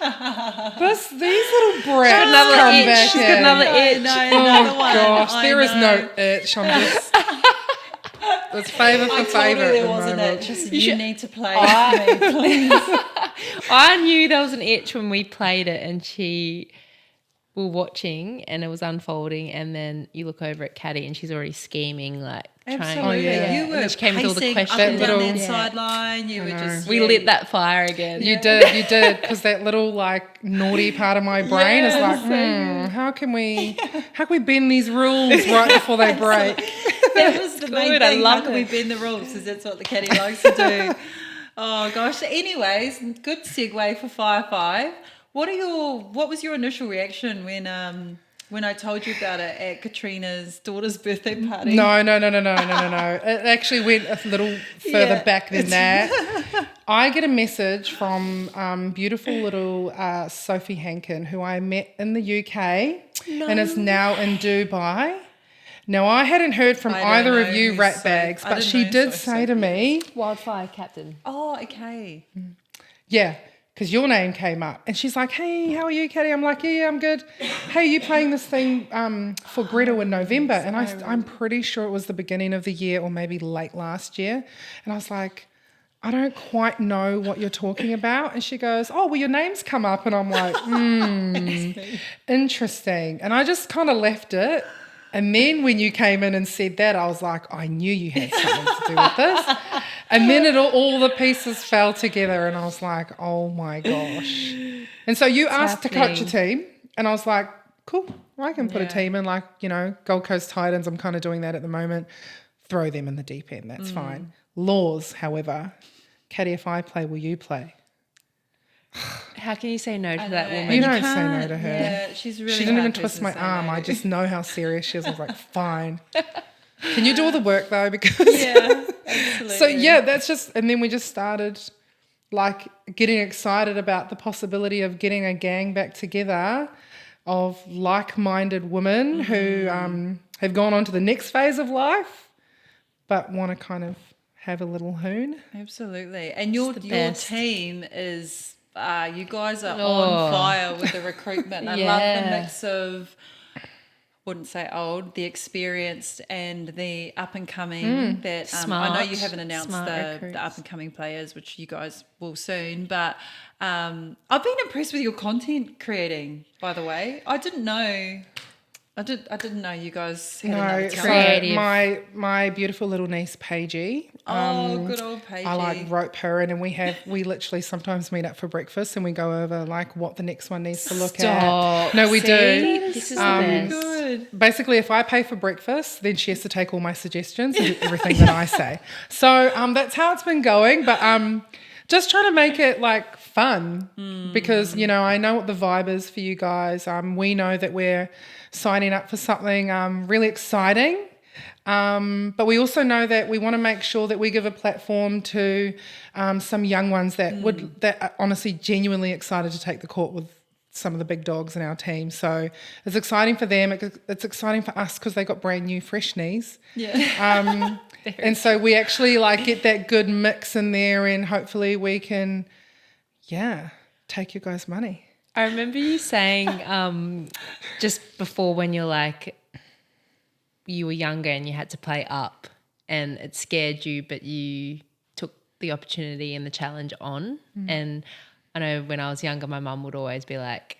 these little brats come back She's in. got another itch. Another one. Gosh, there is no itch. I'm just It's favour for favour. There was an itch. You need to play with me, please. I knew there was an itch when we played it, and we were watching, and it was unfolding, and then you look over at Caddy, and she's already scheming, like absolutely. trying. You were she came with all the questions. Up and down that sideline. You were just. We lit that fire again. You did, because that little like naughty part of my brain is like, how can we bend these rules right before they break? That was the main thing. How can we bend the rules? Because that's what the Caddy likes to do. Oh gosh. Anyways, good segue for 5-5. What was your initial reaction when I told you about it at Katrina's daughter's birthday party? No. It actually went a little further back than that. I get a message from beautiful little Sophie Hankin, who I met in the UK and is now in Dubai. Now, I hadn't heard from either of you ratbags, but she did say to me... Wildfire captain. Oh, okay. Yeah, because your name came up. And she's like, hey, how are you, Caddy? I'm like, yeah, I'm good. Hey, you playing this thing for Greta in November? And I'm pretty sure it was the beginning of the year or maybe late last year. And I was like, I don't quite know what you're talking about. And she goes, oh, well, your name's come up. And I'm like, interesting. And I just kind of left it. And then when you came in and said that, I was like, I knew you had something to do with this. And then all the pieces fell together and I was like, oh my gosh. And so you asked to coach a team and I was like, cool, I can put a team in, like, Gold Coast Titans. I'm kind of doing that at the moment. Throw them in the deep end. That's fine. Laws, however, Caddy, if I play, will you play? How can you say no to that woman? You don't say no to her. Yeah, she's really. She didn't even twist my arm. I just know how serious she is. I was like, fine. Can you do all the work though? Because absolutely. So that's just, and then we just started like getting excited about the possibility of getting a gang back together of like-minded women who have gone on to the next phase of life, but want to kind of have a little hoon. Absolutely, and your team is. You guys are on fire with the recruitment. I love the mix of, wouldn't say old, the experienced and the up and coming. That I know you haven't announced the up and coming players, which you guys will soon. But I've been impressed with your content creating. By the way, I didn't know. I didn't know you guys had another creative. So my beautiful little niece Paigey. Good old Paigey. I like rope her in, and we literally sometimes meet up for breakfast and we go over like what the next one needs to look at. No, we do. This is the best. Good. Basically, if I pay for breakfast, then she has to take all my suggestions and do everything that I say. So that's how it's been going. But just trying to make it like fun because I know what the vibe is for you guys. We know that we're signing up for something really exciting. But we also know that we want to make sure that we give a platform to some young ones that are honestly genuinely excited to take the court with some of the big dogs in our team. So it's exciting for them. It's exciting for us because they got brand new fresh knees. Yeah. And so we actually like get that good mix in there and hopefully we can, take you guys' money. I remember you saying just before when you're like, you were younger and you had to play up and it scared you, but you took the opportunity and the challenge on. And I know when I was younger, my mum would always be like,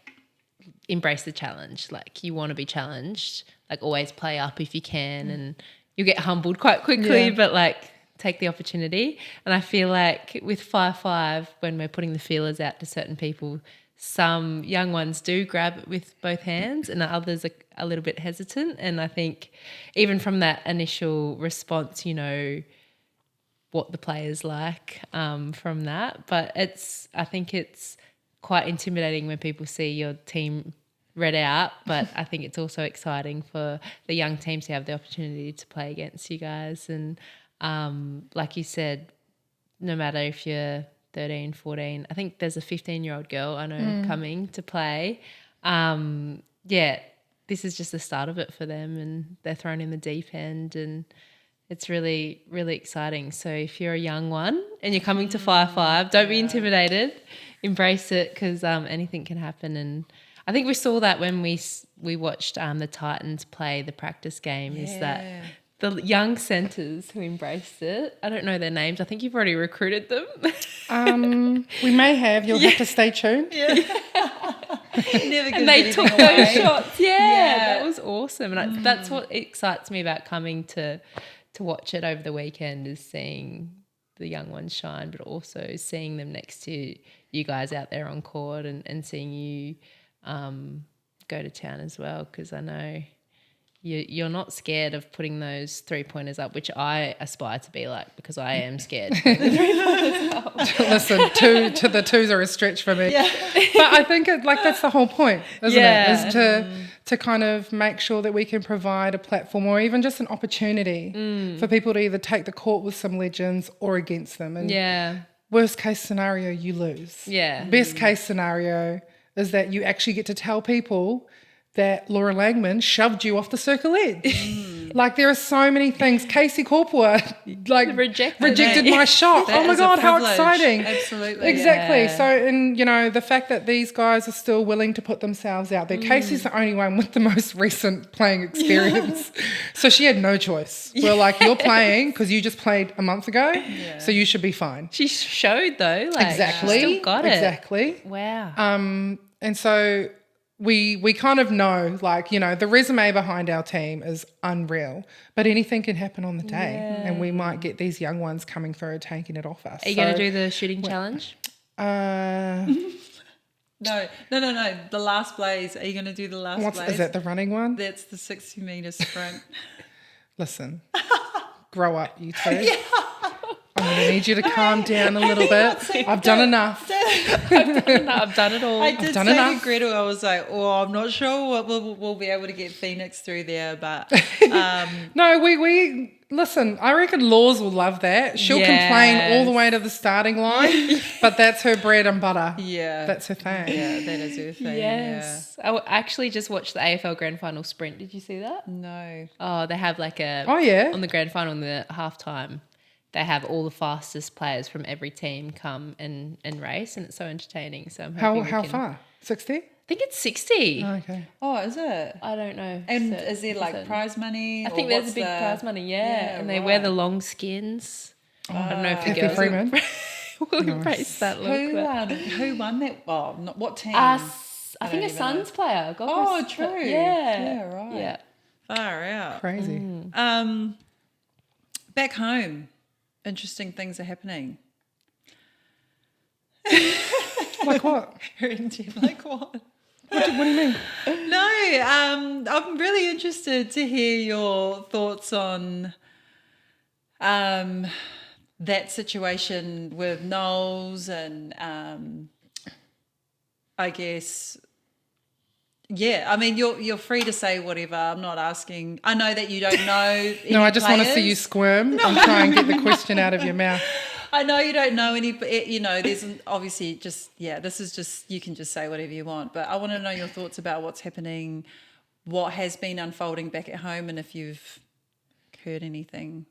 embrace the challenge. Like you want to be challenged, like always play up if you can and you'll get humbled quite quickly, but like take the opportunity. And I feel like with 5-5, when we're putting the feelers out to certain people, some young ones do grab it with both hands and others are a little bit hesitant. And I think even from that initial response, what the players like from that. But I think it's quite intimidating when people see your team read out, but I think it's also exciting for the young teams to have the opportunity to play against you guys. And like you said, no matter if you're 13, 14, I think there's a 15-year-old girl I know coming to play. This is just the start of it for them and they're thrown in the deep end and it's really, really exciting. So if you're a young one and you're coming to 5-5, don't be intimidated. Embrace it because anything can happen. And I think we saw that when we watched the Titans play the practice game is that the young centres who embraced it. I don't know their names. I think you've already recruited them. We may have. You'll have to stay tuned. Yeah. Never And they took those shots. Yeah, that was awesome. And that's what excites me about coming to watch it over the weekend, is seeing the young ones shine, but also seeing them next to you guys out there on court, and seeing you go to town as well, because I know you're not scared of putting those 3-pointers up, which I aspire to be like, because I am scared to put the 3-pointers up. Listen, the twos are a stretch for me. Yeah. But I think that's the whole point, isn't it? Is to kind of make sure that we can provide a platform, or even just an opportunity for people to either take the court with some legends or against them. And worst case scenario, you lose. Yeah. Best case scenario is that you actually get to tell people that Laura Langman shoved you off the circle edge. Like, there are so many things. Casey Corpua, rejected my shot. That oh my God, how exciting. Absolutely. Exactly. Yeah. So, and the fact that these guys are still willing to put themselves out there. Casey's the only one with the most recent playing experience. So she had no choice. We're like, you're playing because you just played a month ago, so you should be fine. She showed though. Exactly. She still got it. Exactly. Wow. And so we kind of know, the resume behind our team is unreal, but anything can happen on the day, and we might get these young ones coming through taking it off us. Are you going to do the shooting challenge? No. The last blaze. Are you going to do the last blaze? Is that the running one? That's the 60-metre sprint. Listen, grow up, you two. I'm going to need you to calm down a little bit. I've done enough. I've done it all. I did say to Gretel, I was like, I'm not sure what we'll be able to get Phoenix through there, but... No, we listen, I reckon Laws will love that. She'll complain all the way to the starting line, but that's her bread and butter. Yeah. That's her thing. Yeah, that is her thing. Yes. Yeah. I actually just watched the AFL Grand Final sprint. Did you see that? No. Oh, they have on the Grand Final in the halftime, they have all the fastest players from every team come and race, and it's so entertaining. So I'm hoping how far? 60? I think it's 60. Oh, okay. Oh, is it? I don't know. And is there prize money? I think there's a big prize money, and they wear the long skins. I don't know if the Kathy girls Freeman will embrace that look. Who won that? Well, what team? I think a Suns player. True. Yeah, right. Yeah. Far out. Crazy. Back home, interesting things are happening. Like what? Like what? What do you mean? No, I'm really interested to hear your thoughts on that situation with Knowles, and I guess, I mean, you're free to say whatever. I'm not asking. I know that you don't know. No, I just want to see you squirm and try and get the question out of your mouth. I know you don't know any, there's obviously this is just, you can just say whatever you want, but I want to know your thoughts about what's happening, what has been unfolding back at home, and if you've heard anything.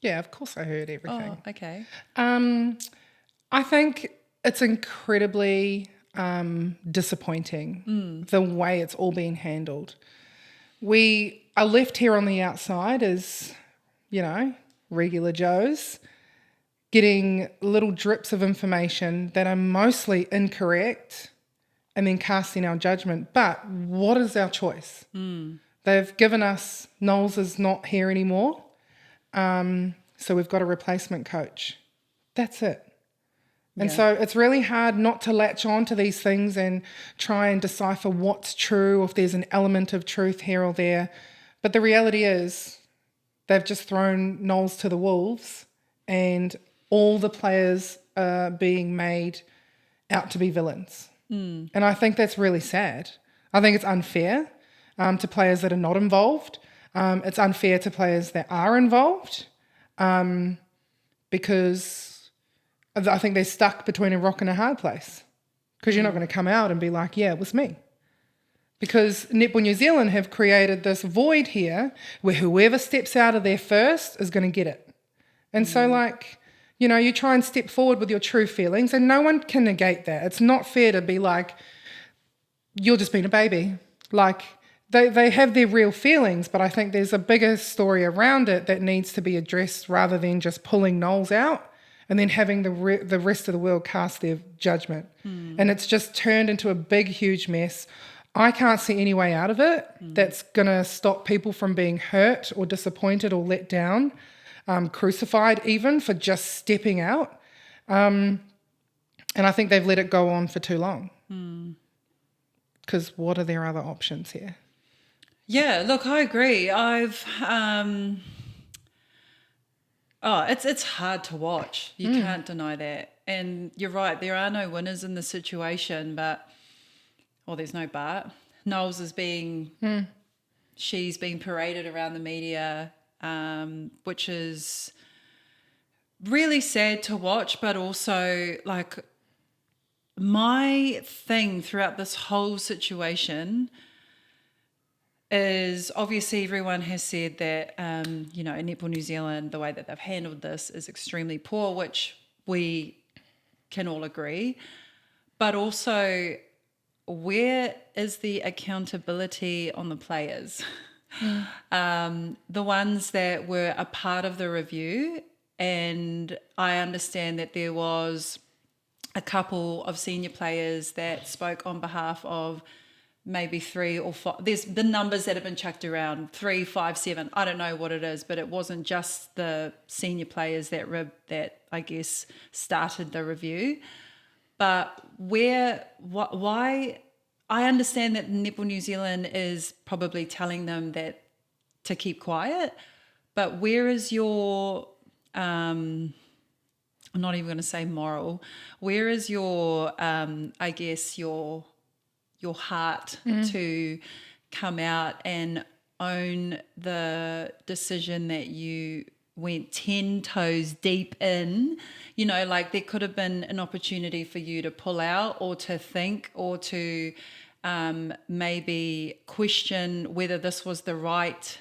Yeah, of course I heard everything. Oh, okay. I think it's incredibly disappointing the way it's all being handled. We are left here on the outside as, regular Joes, getting little drips of information that are mostly incorrect and then casting our judgment. But what is our choice? They've given us, Knowles is not here anymore, so we've got a replacement coach. That's it. And so it's really hard not to latch on to these things and try and decipher what's true, if there's an element of truth here or there. But the reality is they've just thrown Knowles to the wolves, and all the players are being made out to be villains. And I think that's really sad. I think it's unfair to players that are not involved. It's unfair to players that are involved, because I think they're stuck between a rock and a hard place, because you're not going to come out and be like, yeah, it was me. Because Netball New Zealand have created this void here where whoever steps out of there first is going to get it. And so you try and step forward with your true feelings, and no one can negate that. It's not fair to be like, you're just being a baby. Like, they have their real feelings, but I think there's a bigger story around it that needs to be addressed rather than just pulling Knowles out and then having the rest of the world cast their judgment. And it's just turned into a big, huge mess. I can't see any way out of it that's going to stop people from being hurt or disappointed or let down, crucified even for just stepping out. And I think they've let it go on for too long. Because what are their other options here? Yeah, look, I agree. It's hard to watch. You can't deny that. And you're right, there are no winners in the situation, there's no but. Knowles is she's being paraded around the media, which is really sad to watch, but also like my thing throughout this whole situation is obviously everyone has said that, in Netball New Zealand, the way that they've handled this is extremely poor, which we can all agree. But also, where is the accountability on the players? The ones that were a part of the review, and I understand that there was a couple of senior players that spoke on behalf of maybe 3 or 5. There's the numbers that have been chucked around, 3, 5, 7. I don't know what it is, but it wasn't just the senior players that I guess started the review. But why? I understand that Netball New Zealand is probably telling them that to keep quiet, but where is your I'm not even going to say moral. Where is your I guess your heart to come out and own the decision that you went 10 toes deep in? Like there could have been an opportunity for you to pull out or to think or to maybe question whether this was the right,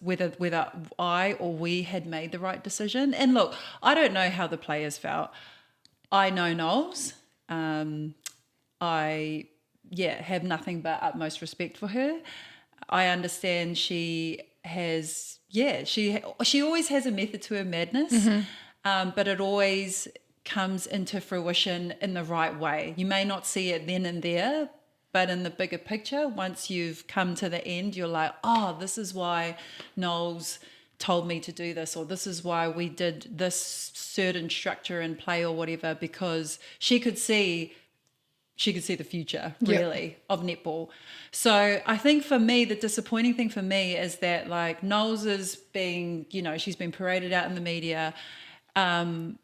whether I or we had made the right decision. And look, I don't know how the players felt. I know Knowles. I have nothing but utmost respect for her. I understand she has, she always has a method to her madness, but it always comes into fruition in the right way. You may not see it then and there, but in the bigger picture, once you've come to the end, you're like, oh, this is why Knowles told me to do this, or this is why we did this certain structure and play or whatever, because she could see the future, really, of netball. So I think for me, the disappointing thing for me is that like Knowles is being, she's been paraded out in the media, and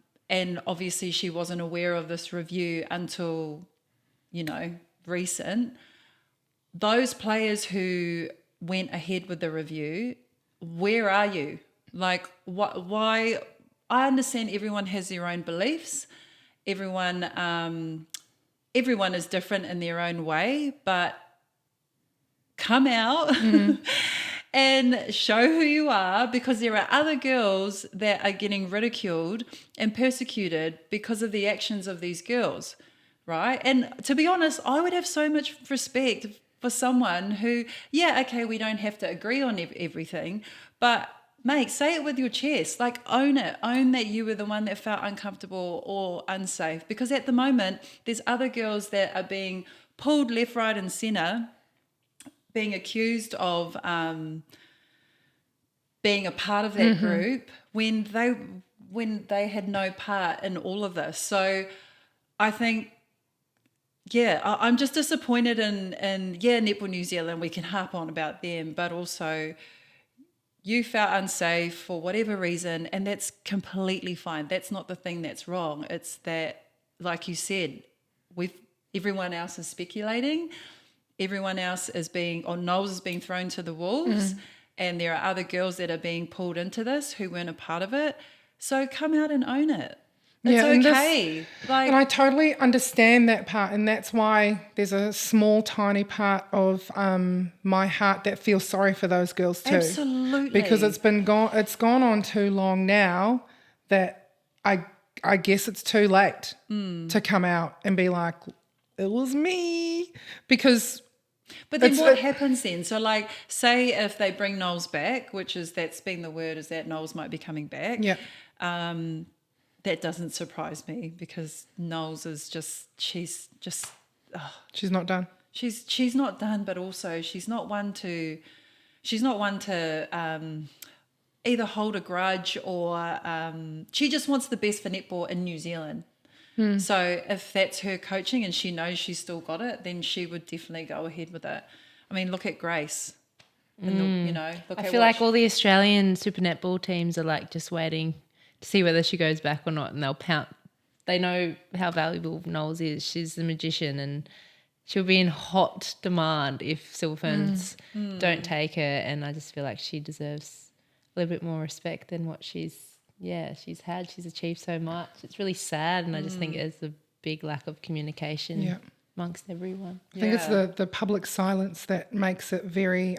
obviously she wasn't aware of this review until, recent. Those players who went ahead with the review, where are you? Like, why? I understand everyone has their own beliefs. Everyone is different in their own way, but come out and show who you are, because there are other girls that are getting ridiculed and persecuted because of the actions of these girls, right? And to be honest, I would have so much respect for someone who, we don't have to agree on everything, but mate, say it with your chest, like own it. Own that you were the one that felt uncomfortable or unsafe, because at the moment there's other girls that are being pulled left, right and centre, being accused of being a part of that group when they had no part in all of this. So I think, I'm just disappointed in Netball New Zealand. We can harp on about them, but also you felt unsafe for whatever reason, and that's completely fine. That's not the thing that's wrong. It's that, like you said, everyone else is speculating. Everyone else Knowles is being thrown to the wolves, and there are other girls that are being pulled into this who weren't a part of it. So come out and own it. It's okay. And I totally understand that part, and that's why there's a small, tiny part of my heart that feels sorry for those girls too. Absolutely. Because it's gone on too long now that I guess it's too late to come out and be like, it was me. Because But then what happens then? So, like, say if they bring Knowles back, that's been the word, is that Knowles might be coming back. Yeah. That doesn't surprise me because Knowles is she's not done. She's not done, but also she's not one to either hold a grudge or she just wants the best for netball in New Zealand. So if that's her coaching and she knows she's still got it, then she would definitely go ahead with it. I mean, look at Grace. And I feel like all the Australian super netball teams are like just waiting to see whether she goes back or not, and they'll pound. They know how valuable Knowles is. She's the magician, and she'll be in hot demand if Silver Ferns don't take her. And I just feel like she deserves a little bit more respect than what she's had. She's achieved so much. It's really sad, and I just think it's a big lack of communication amongst everyone. I think it's the public silence that makes it very,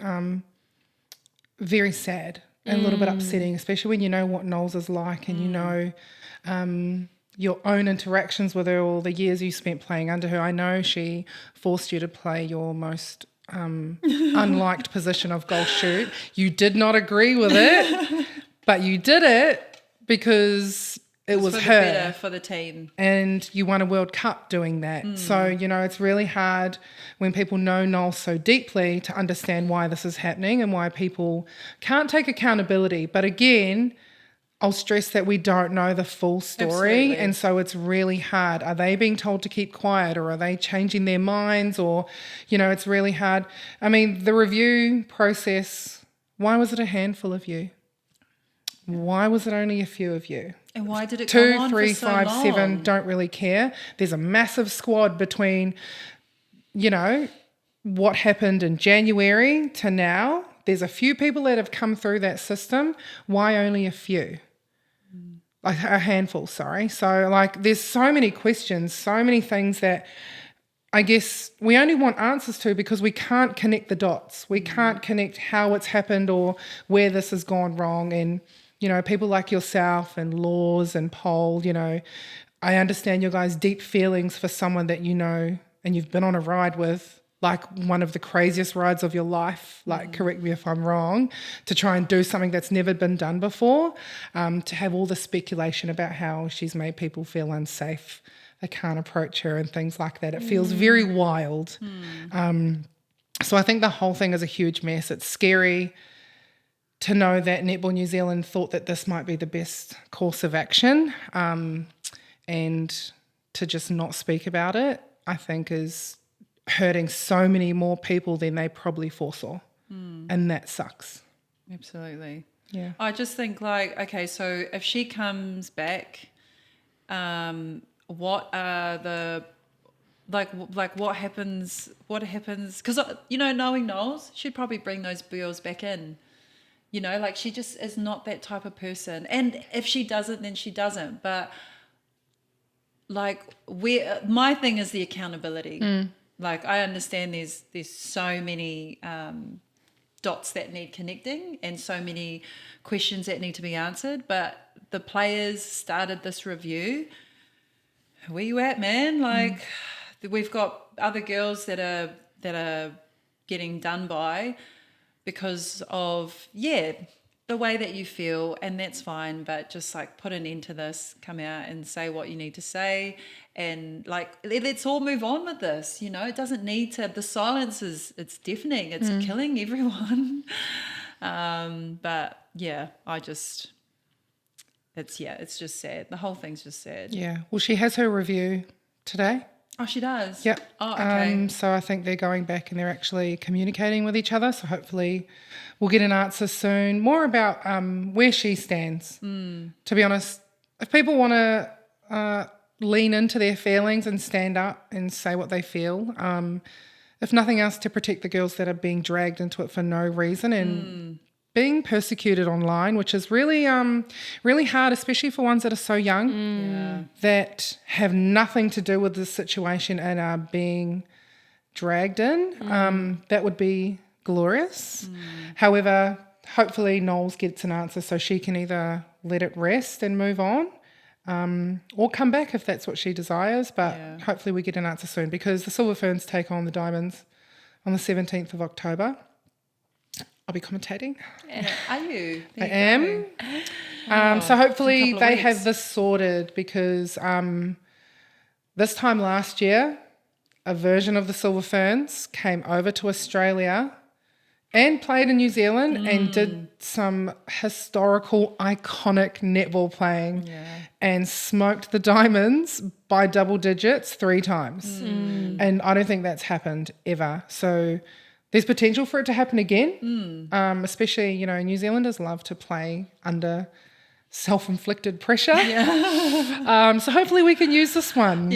very sad and a little bit upsetting, especially when you know what Knowles is like and you know your own interactions with her, all the years you spent playing under her. I know she forced you to play your most unliked position of goal shoot. You did not agree with it, but you did it because it was her. Better for the team. And you won a World Cup doing that. So, it's really hard when people know Knowles so deeply to understand why this is happening and why people can't take accountability. But again, I'll stress that we don't know the full story. Absolutely. And so it's really hard. Are they being told to keep quiet, or are they changing their minds? Or, it's really hard. I mean, the review process, why was it a handful of you? Why was it only a few of you? And why did it go on 2, 3, for so 5, long? 7, don't really care. There's a massive squad between, what happened in January to now. There's a few people that have come through that system. Why only a few? Like a handful, sorry. So, there's so many questions, so many things that I guess we only want answers to because we can't connect the dots. We can't connect how it's happened or where this has gone wrong. And, people like yourself and Laws and Pole, I understand your guys' deep feelings for someone that you know and you've been on a ride with, like one of the craziest rides of your life, correct me if I'm wrong, to try and do something that's never been done before, to have all the speculation about how she's made people feel unsafe. They can't approach her and things like that. It feels very wild. So I think the whole thing is a huge mess. It's scary to know that Netball New Zealand thought that this might be the best course of action, and to just not speak about it, I think is hurting so many more people than they probably foresaw. And that sucks. Absolutely. Yeah. I just think okay, so if she comes back, what are the what happens because knowing Knowles, she'd probably bring those girls back in, she just is not that type of person, and if she doesn't, then she doesn't. But my thing is the accountability. I understand there's so many dots that need connecting and so many questions that need to be answered, but the players started this review. Where you at, man? We've got other girls that are getting done by because of the way that you feel, and that's fine. But just put an end to this. Come out and say what you need to say, and let's all move on with this. It doesn't need to. The silence it's deafening. It's killing everyone. But it's just sad. The whole thing's just sad. Yeah. Well, she has her review today. Oh, she does? Yep. Oh, okay. So I think they're going back and they're actually communicating with each other. So hopefully we'll get an answer soon. More about where she stands. To be honest, if people want to lean into their feelings and stand up and say what they feel, if nothing else, to protect the girls that are being dragged into it for no reason and being persecuted online, which is really really hard, especially for ones that are so young, that have nothing to do with the situation and are being dragged in. That would be glorious. However, hopefully Knowles gets an answer so she can either let it rest and move on, or come back if that's what she desires. But hopefully we get an answer soon, because the Silver Ferns take on the Diamonds on the 17th of October. I'll be commentating. Yeah. Are you? I am. So hopefully they have this sorted because this time last year, a version of the Silver Ferns came over to Australia and played in New Zealand and did some historical, iconic netball playing and smoked the Diamonds by double digits 3 times. And I don't think that's happened ever. So there's potential for it to happen again, especially, you know, New Zealanders love to play under self-inflicted pressure. So hopefully we can use this one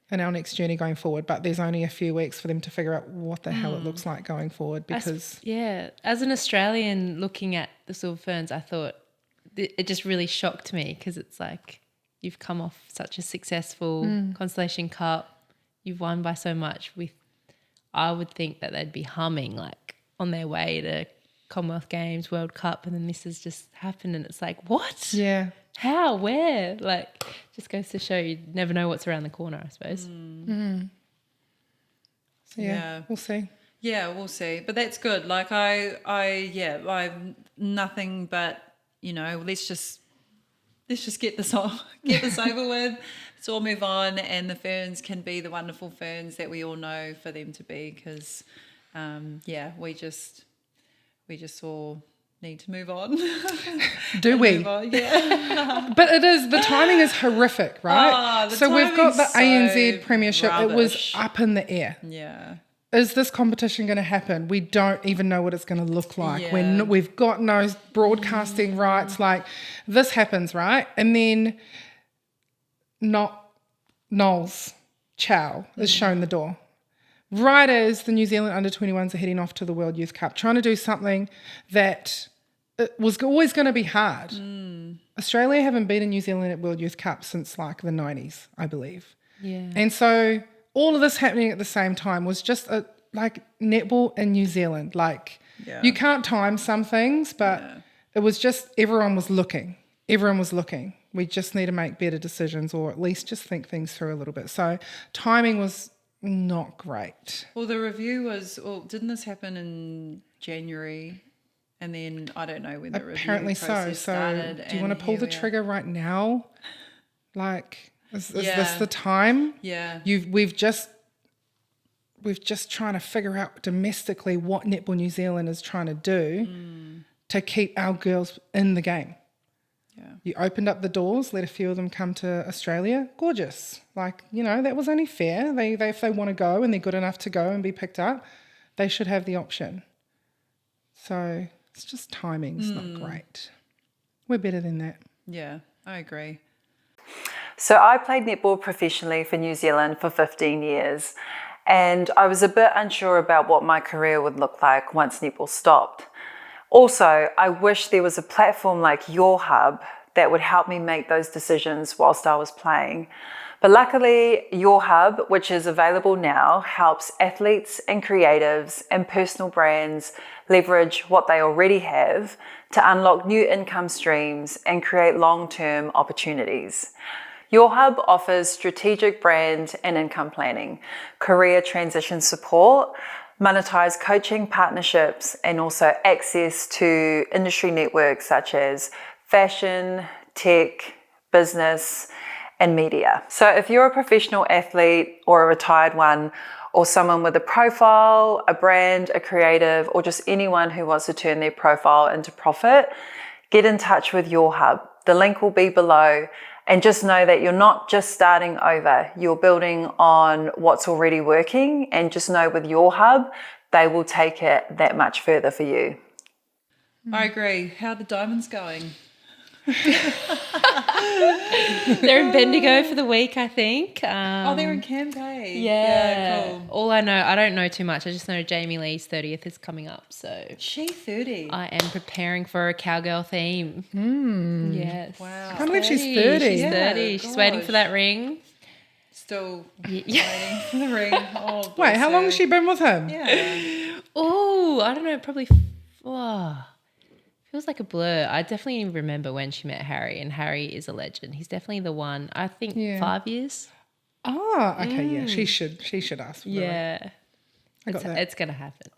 in our next journey going forward. But there's only a few weeks for them to figure out what the hell it looks like going forward because... As an Australian looking at the Silver Ferns, I thought it just really shocked me because it's like you've come off such a successful Constellation Cup. You've won by so much. I would think that they'd be humming like on their way to Commonwealth Games, World Cup, and then this has just happened and it's like, what? Yeah. How? Where? Like, just goes to show you never know what's around the corner, I suppose. So we'll see. Yeah, we'll see. But that's good. Like I've nothing but, you know, let's just get this over with. Let's all move on, and the Ferns can be the wonderful Ferns that we all know for them to be. Because, we just all need to move on. Do we? Yeah. But the timing is horrific, right? So we've got the ANZ Premiership. Rubbish. It was up in the air. Yeah. Is this competition going to happen? We don't even know what it's going to look like. Yeah. We've got no broadcasting rights. Like, this happens, right? And then Knowles Chow is shown the door. Right as the New Zealand under-21s are heading off to the World Youth Cup, trying to do something that it was always going to be hard. Australia haven't beaten New Zealand at World Youth Cup since like the 90s, I believe. Yeah. And so all of this happening at the same time was just like netball in New Zealand. Like you can't time some things, but it was just everyone was looking. We just need to make better decisions or at least just think things through a little bit. So timing was not great. Well, the review was, didn't this happen in January? And then I don't know when the review process started. Do you want to pull the trigger right now? Like, is this the time? Yeah. We've just trying to figure out domestically what Netball New Zealand is trying to do to keep our girls in the game. Yeah. You opened up the doors, let a few of them come to Australia. Gorgeous. Like, you know, that was only fair. They if they want to go and they're good enough to go and be picked up, they should have the option. So it's just timing's not great. We're better than that. Yeah, I agree. So I played netball professionally for New Zealand for 15 years, and I was a bit unsure about what my career would look like once netball stopped. Also, I wish there was a platform like your hub that would help me make those decisions whilst I was playing. But luckily, your hub, which is available now, helps athletes and creatives and personal brands leverage what they already have to unlock new income streams and create long-term opportunities. Your hub offers strategic brand and income planning, career transition support, monetize coaching partnerships, and also access to industry networks such as fashion, tech, business, and media. So if you're a professional athlete or a retired one, or someone with a profile, a brand, a creative, or just anyone who wants to turn their profile into profit, get in touch with your hub. The link will be below. And just know that you're not just starting over, you're building on what's already working, and just know with your hub, they will take it that much further for you. I agree. How are the Diamonds going? They're in Bendigo for the week, I think. They're in Campay. Yeah, cool. All I know, I don't know too much. I just know Jamie Lee's 30th is coming up. So she's 30. I am preparing for a cowgirl theme. Yes. I Wow. can't believe she's 30. She's 30. She's waiting for that ring. Still waiting for the ring. Oh, wait, how long has she been with him? Yeah. Oh, I don't know. Probably. Feels like a blur. I definitely remember when she met Harry, and Harry is a legend. He's definitely the one. I think 5 years. Oh, okay, yeah. She should ask for the ring. Yeah. I got that. It's going to happen.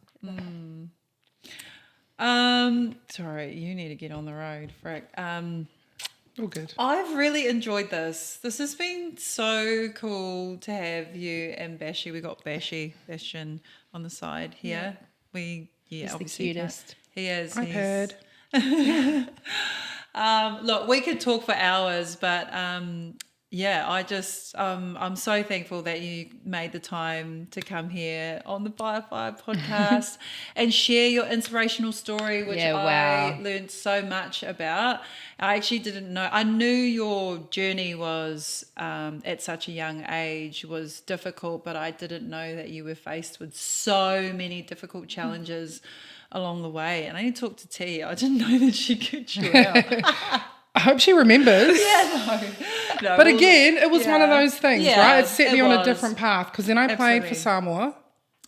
Sorry, you need to get on the road, Frick. All good. I've really enjoyed this. This has been so cool to have you and Bashi. We got Bastion on the side here. He's obviously the cutest. He is. I've heard. Look, we could talk for hours, but I'm so thankful that you made the time to come here on the Firefly podcast and share your inspirational story, which I learned so much about. I actually didn't know. I knew your journey was at such a young age was difficult, but I didn't know that you were faced with so many difficult challenges along the way. And I need to talk to T. I didn't know that she could you out. I hope she remembers. No, but again, it was one of those things, right? It set me on a different path because then I played for Samoa.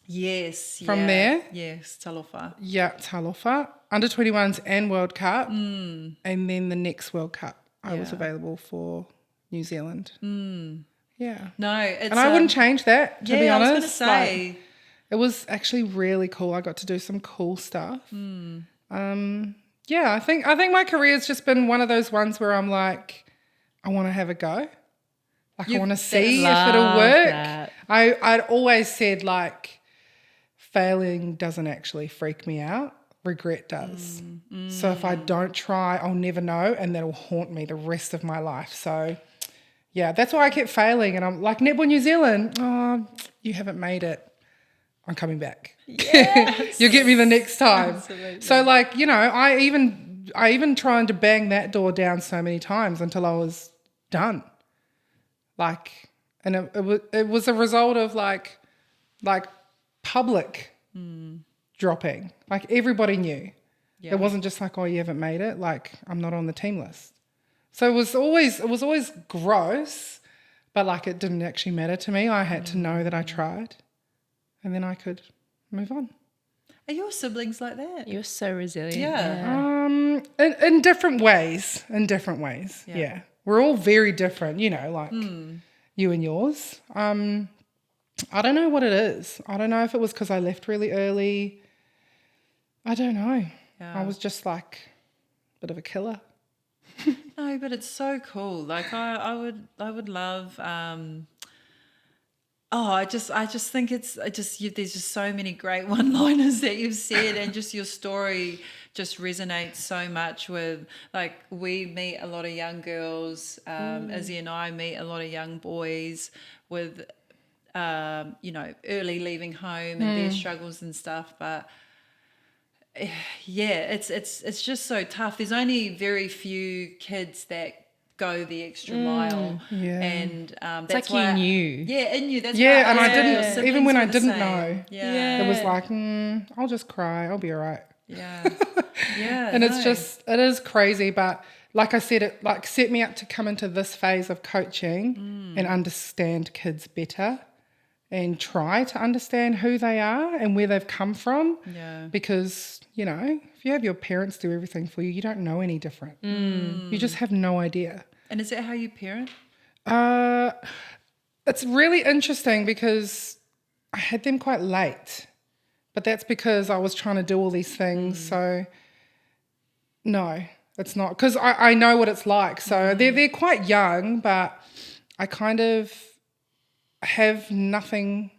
Yes. From there? Yes, Talofa. Yeah, Talofa. Under 21s and World Cup. And then the next World Cup, I was available for New Zealand. Yeah. No, it's... And I wouldn't change that, to be honest. I was going to say... Like, it was actually really cool. I got to do some cool stuff. Yeah, I think my career's just been one of those ones where I'm like, I want to have a go. Like, I want to see if it'll work. I'd always said, like, failing doesn't actually freak me out. Regret does. So if I don't try, I'll never know, and that'll haunt me the rest of my life. So, yeah, that's why I kept failing. And I'm like, Netball New Zealand, oh, you haven't made it. I'm coming back. Yes. You'll get me the next time. Absolutely. So, like, you know, I even tried to bang that door down so many times until I was done. Like, and it was a result of like public dropping. Like, everybody knew. Yeah. It wasn't just like, oh, you haven't made it. Like, I'm not on the team list. So it was always gross, but like, it didn't actually matter to me. I had to know that I tried. And then I could move on. Are your siblings like that? You're so resilient. Yeah. In different ways. Yeah. We're all very different, you know, like you and yours. I don't know what it is. I don't know if it was because I left really early. I don't know. Yeah. I was just like a bit of a killer. No, but it's so cool. Like I would love. I just think there's just so many great one-liners that you've said, and just your story just resonates so much with, like, we meet a lot of young girls, Izzy and I meet a lot of young boys with, early leaving home and their struggles and stuff, but yeah, it's just so tough. There's only very few kids that go the extra mile, and that's like why you knew. Yeah, and you. That's and I didn't. Even when I didn't know, it was like, I'll just cry. I'll be all right. Yeah, yeah. And it is crazy, but like I said, it like set me up to come into this phase of coaching and understand kids better, and try to understand who they are and where they've come from. Yeah, because you know, if you have your parents do everything for you, you don't know any different. You just have no idea. And is that how you parent? It's really interesting because I had them quite late, but that's because I was trying to do all these things. So no, it's not, because I know what it's like. So they're quite young, but I kind of have nothing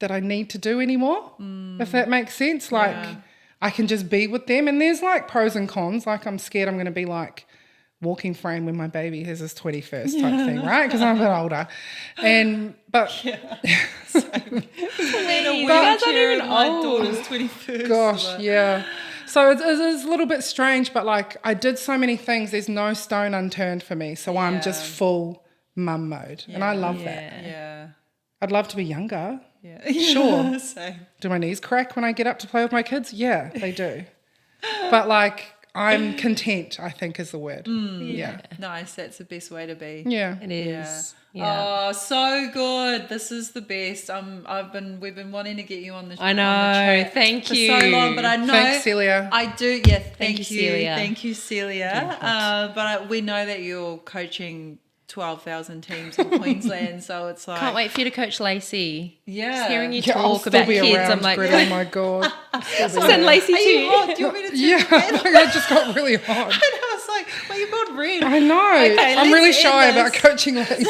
that I need to do anymore, if that makes sense. Like, I can just be with them, and there's like pros and cons. Like, I'm scared I'm going to be like walking frame when my baby has his 21st type thing, right? Because I'm a bit older. But you guys aren't even old. My daughter's 21st. Gosh, yeah. So it's a little bit strange, but like, I did so many things. There's no stone unturned for me. So I'm just full mum mode, and I love that. Yeah. I'd love to be younger. Yeah. Sure. Same. Do my knees crack when I get up to play with my kids? Yeah, they do. But like, I'm content, I think is the word. Yeah. Nice. That's the best way to be. Yeah. It is. Yeah. Oh, so good. This is the best. We've been wanting to get you on the show. I know. Thank you. For so long, but I know. Thanks, Celia. I do. Yeah. Thank you, Celia. Thank you, Celia. But we know that you're coaching 12,000 teams in Queensland, so it's like... Can't wait for you to coach Lacey. Yeah. Just hearing you I'll talk still about be kids, around, I'm like... Britt, oh my God. Send Lacey Are too. you hot? Do you want me to Yeah, I just got really hot. And I was like, well, you've got red. I know. Okay, I'm really let's shy end about this. coaching Lacey.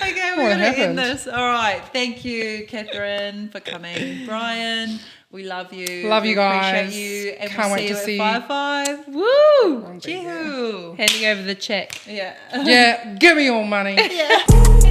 Okay, we're going to end this. All right. Thank you, Catherine, for coming. Brian, we love you. Love you guys. Appreciate you. And Can't we'll wait to see see you you. at 5-5. Woo! Chee-hoo. Handing over the check. Yeah. Yeah, give me your money. Yeah.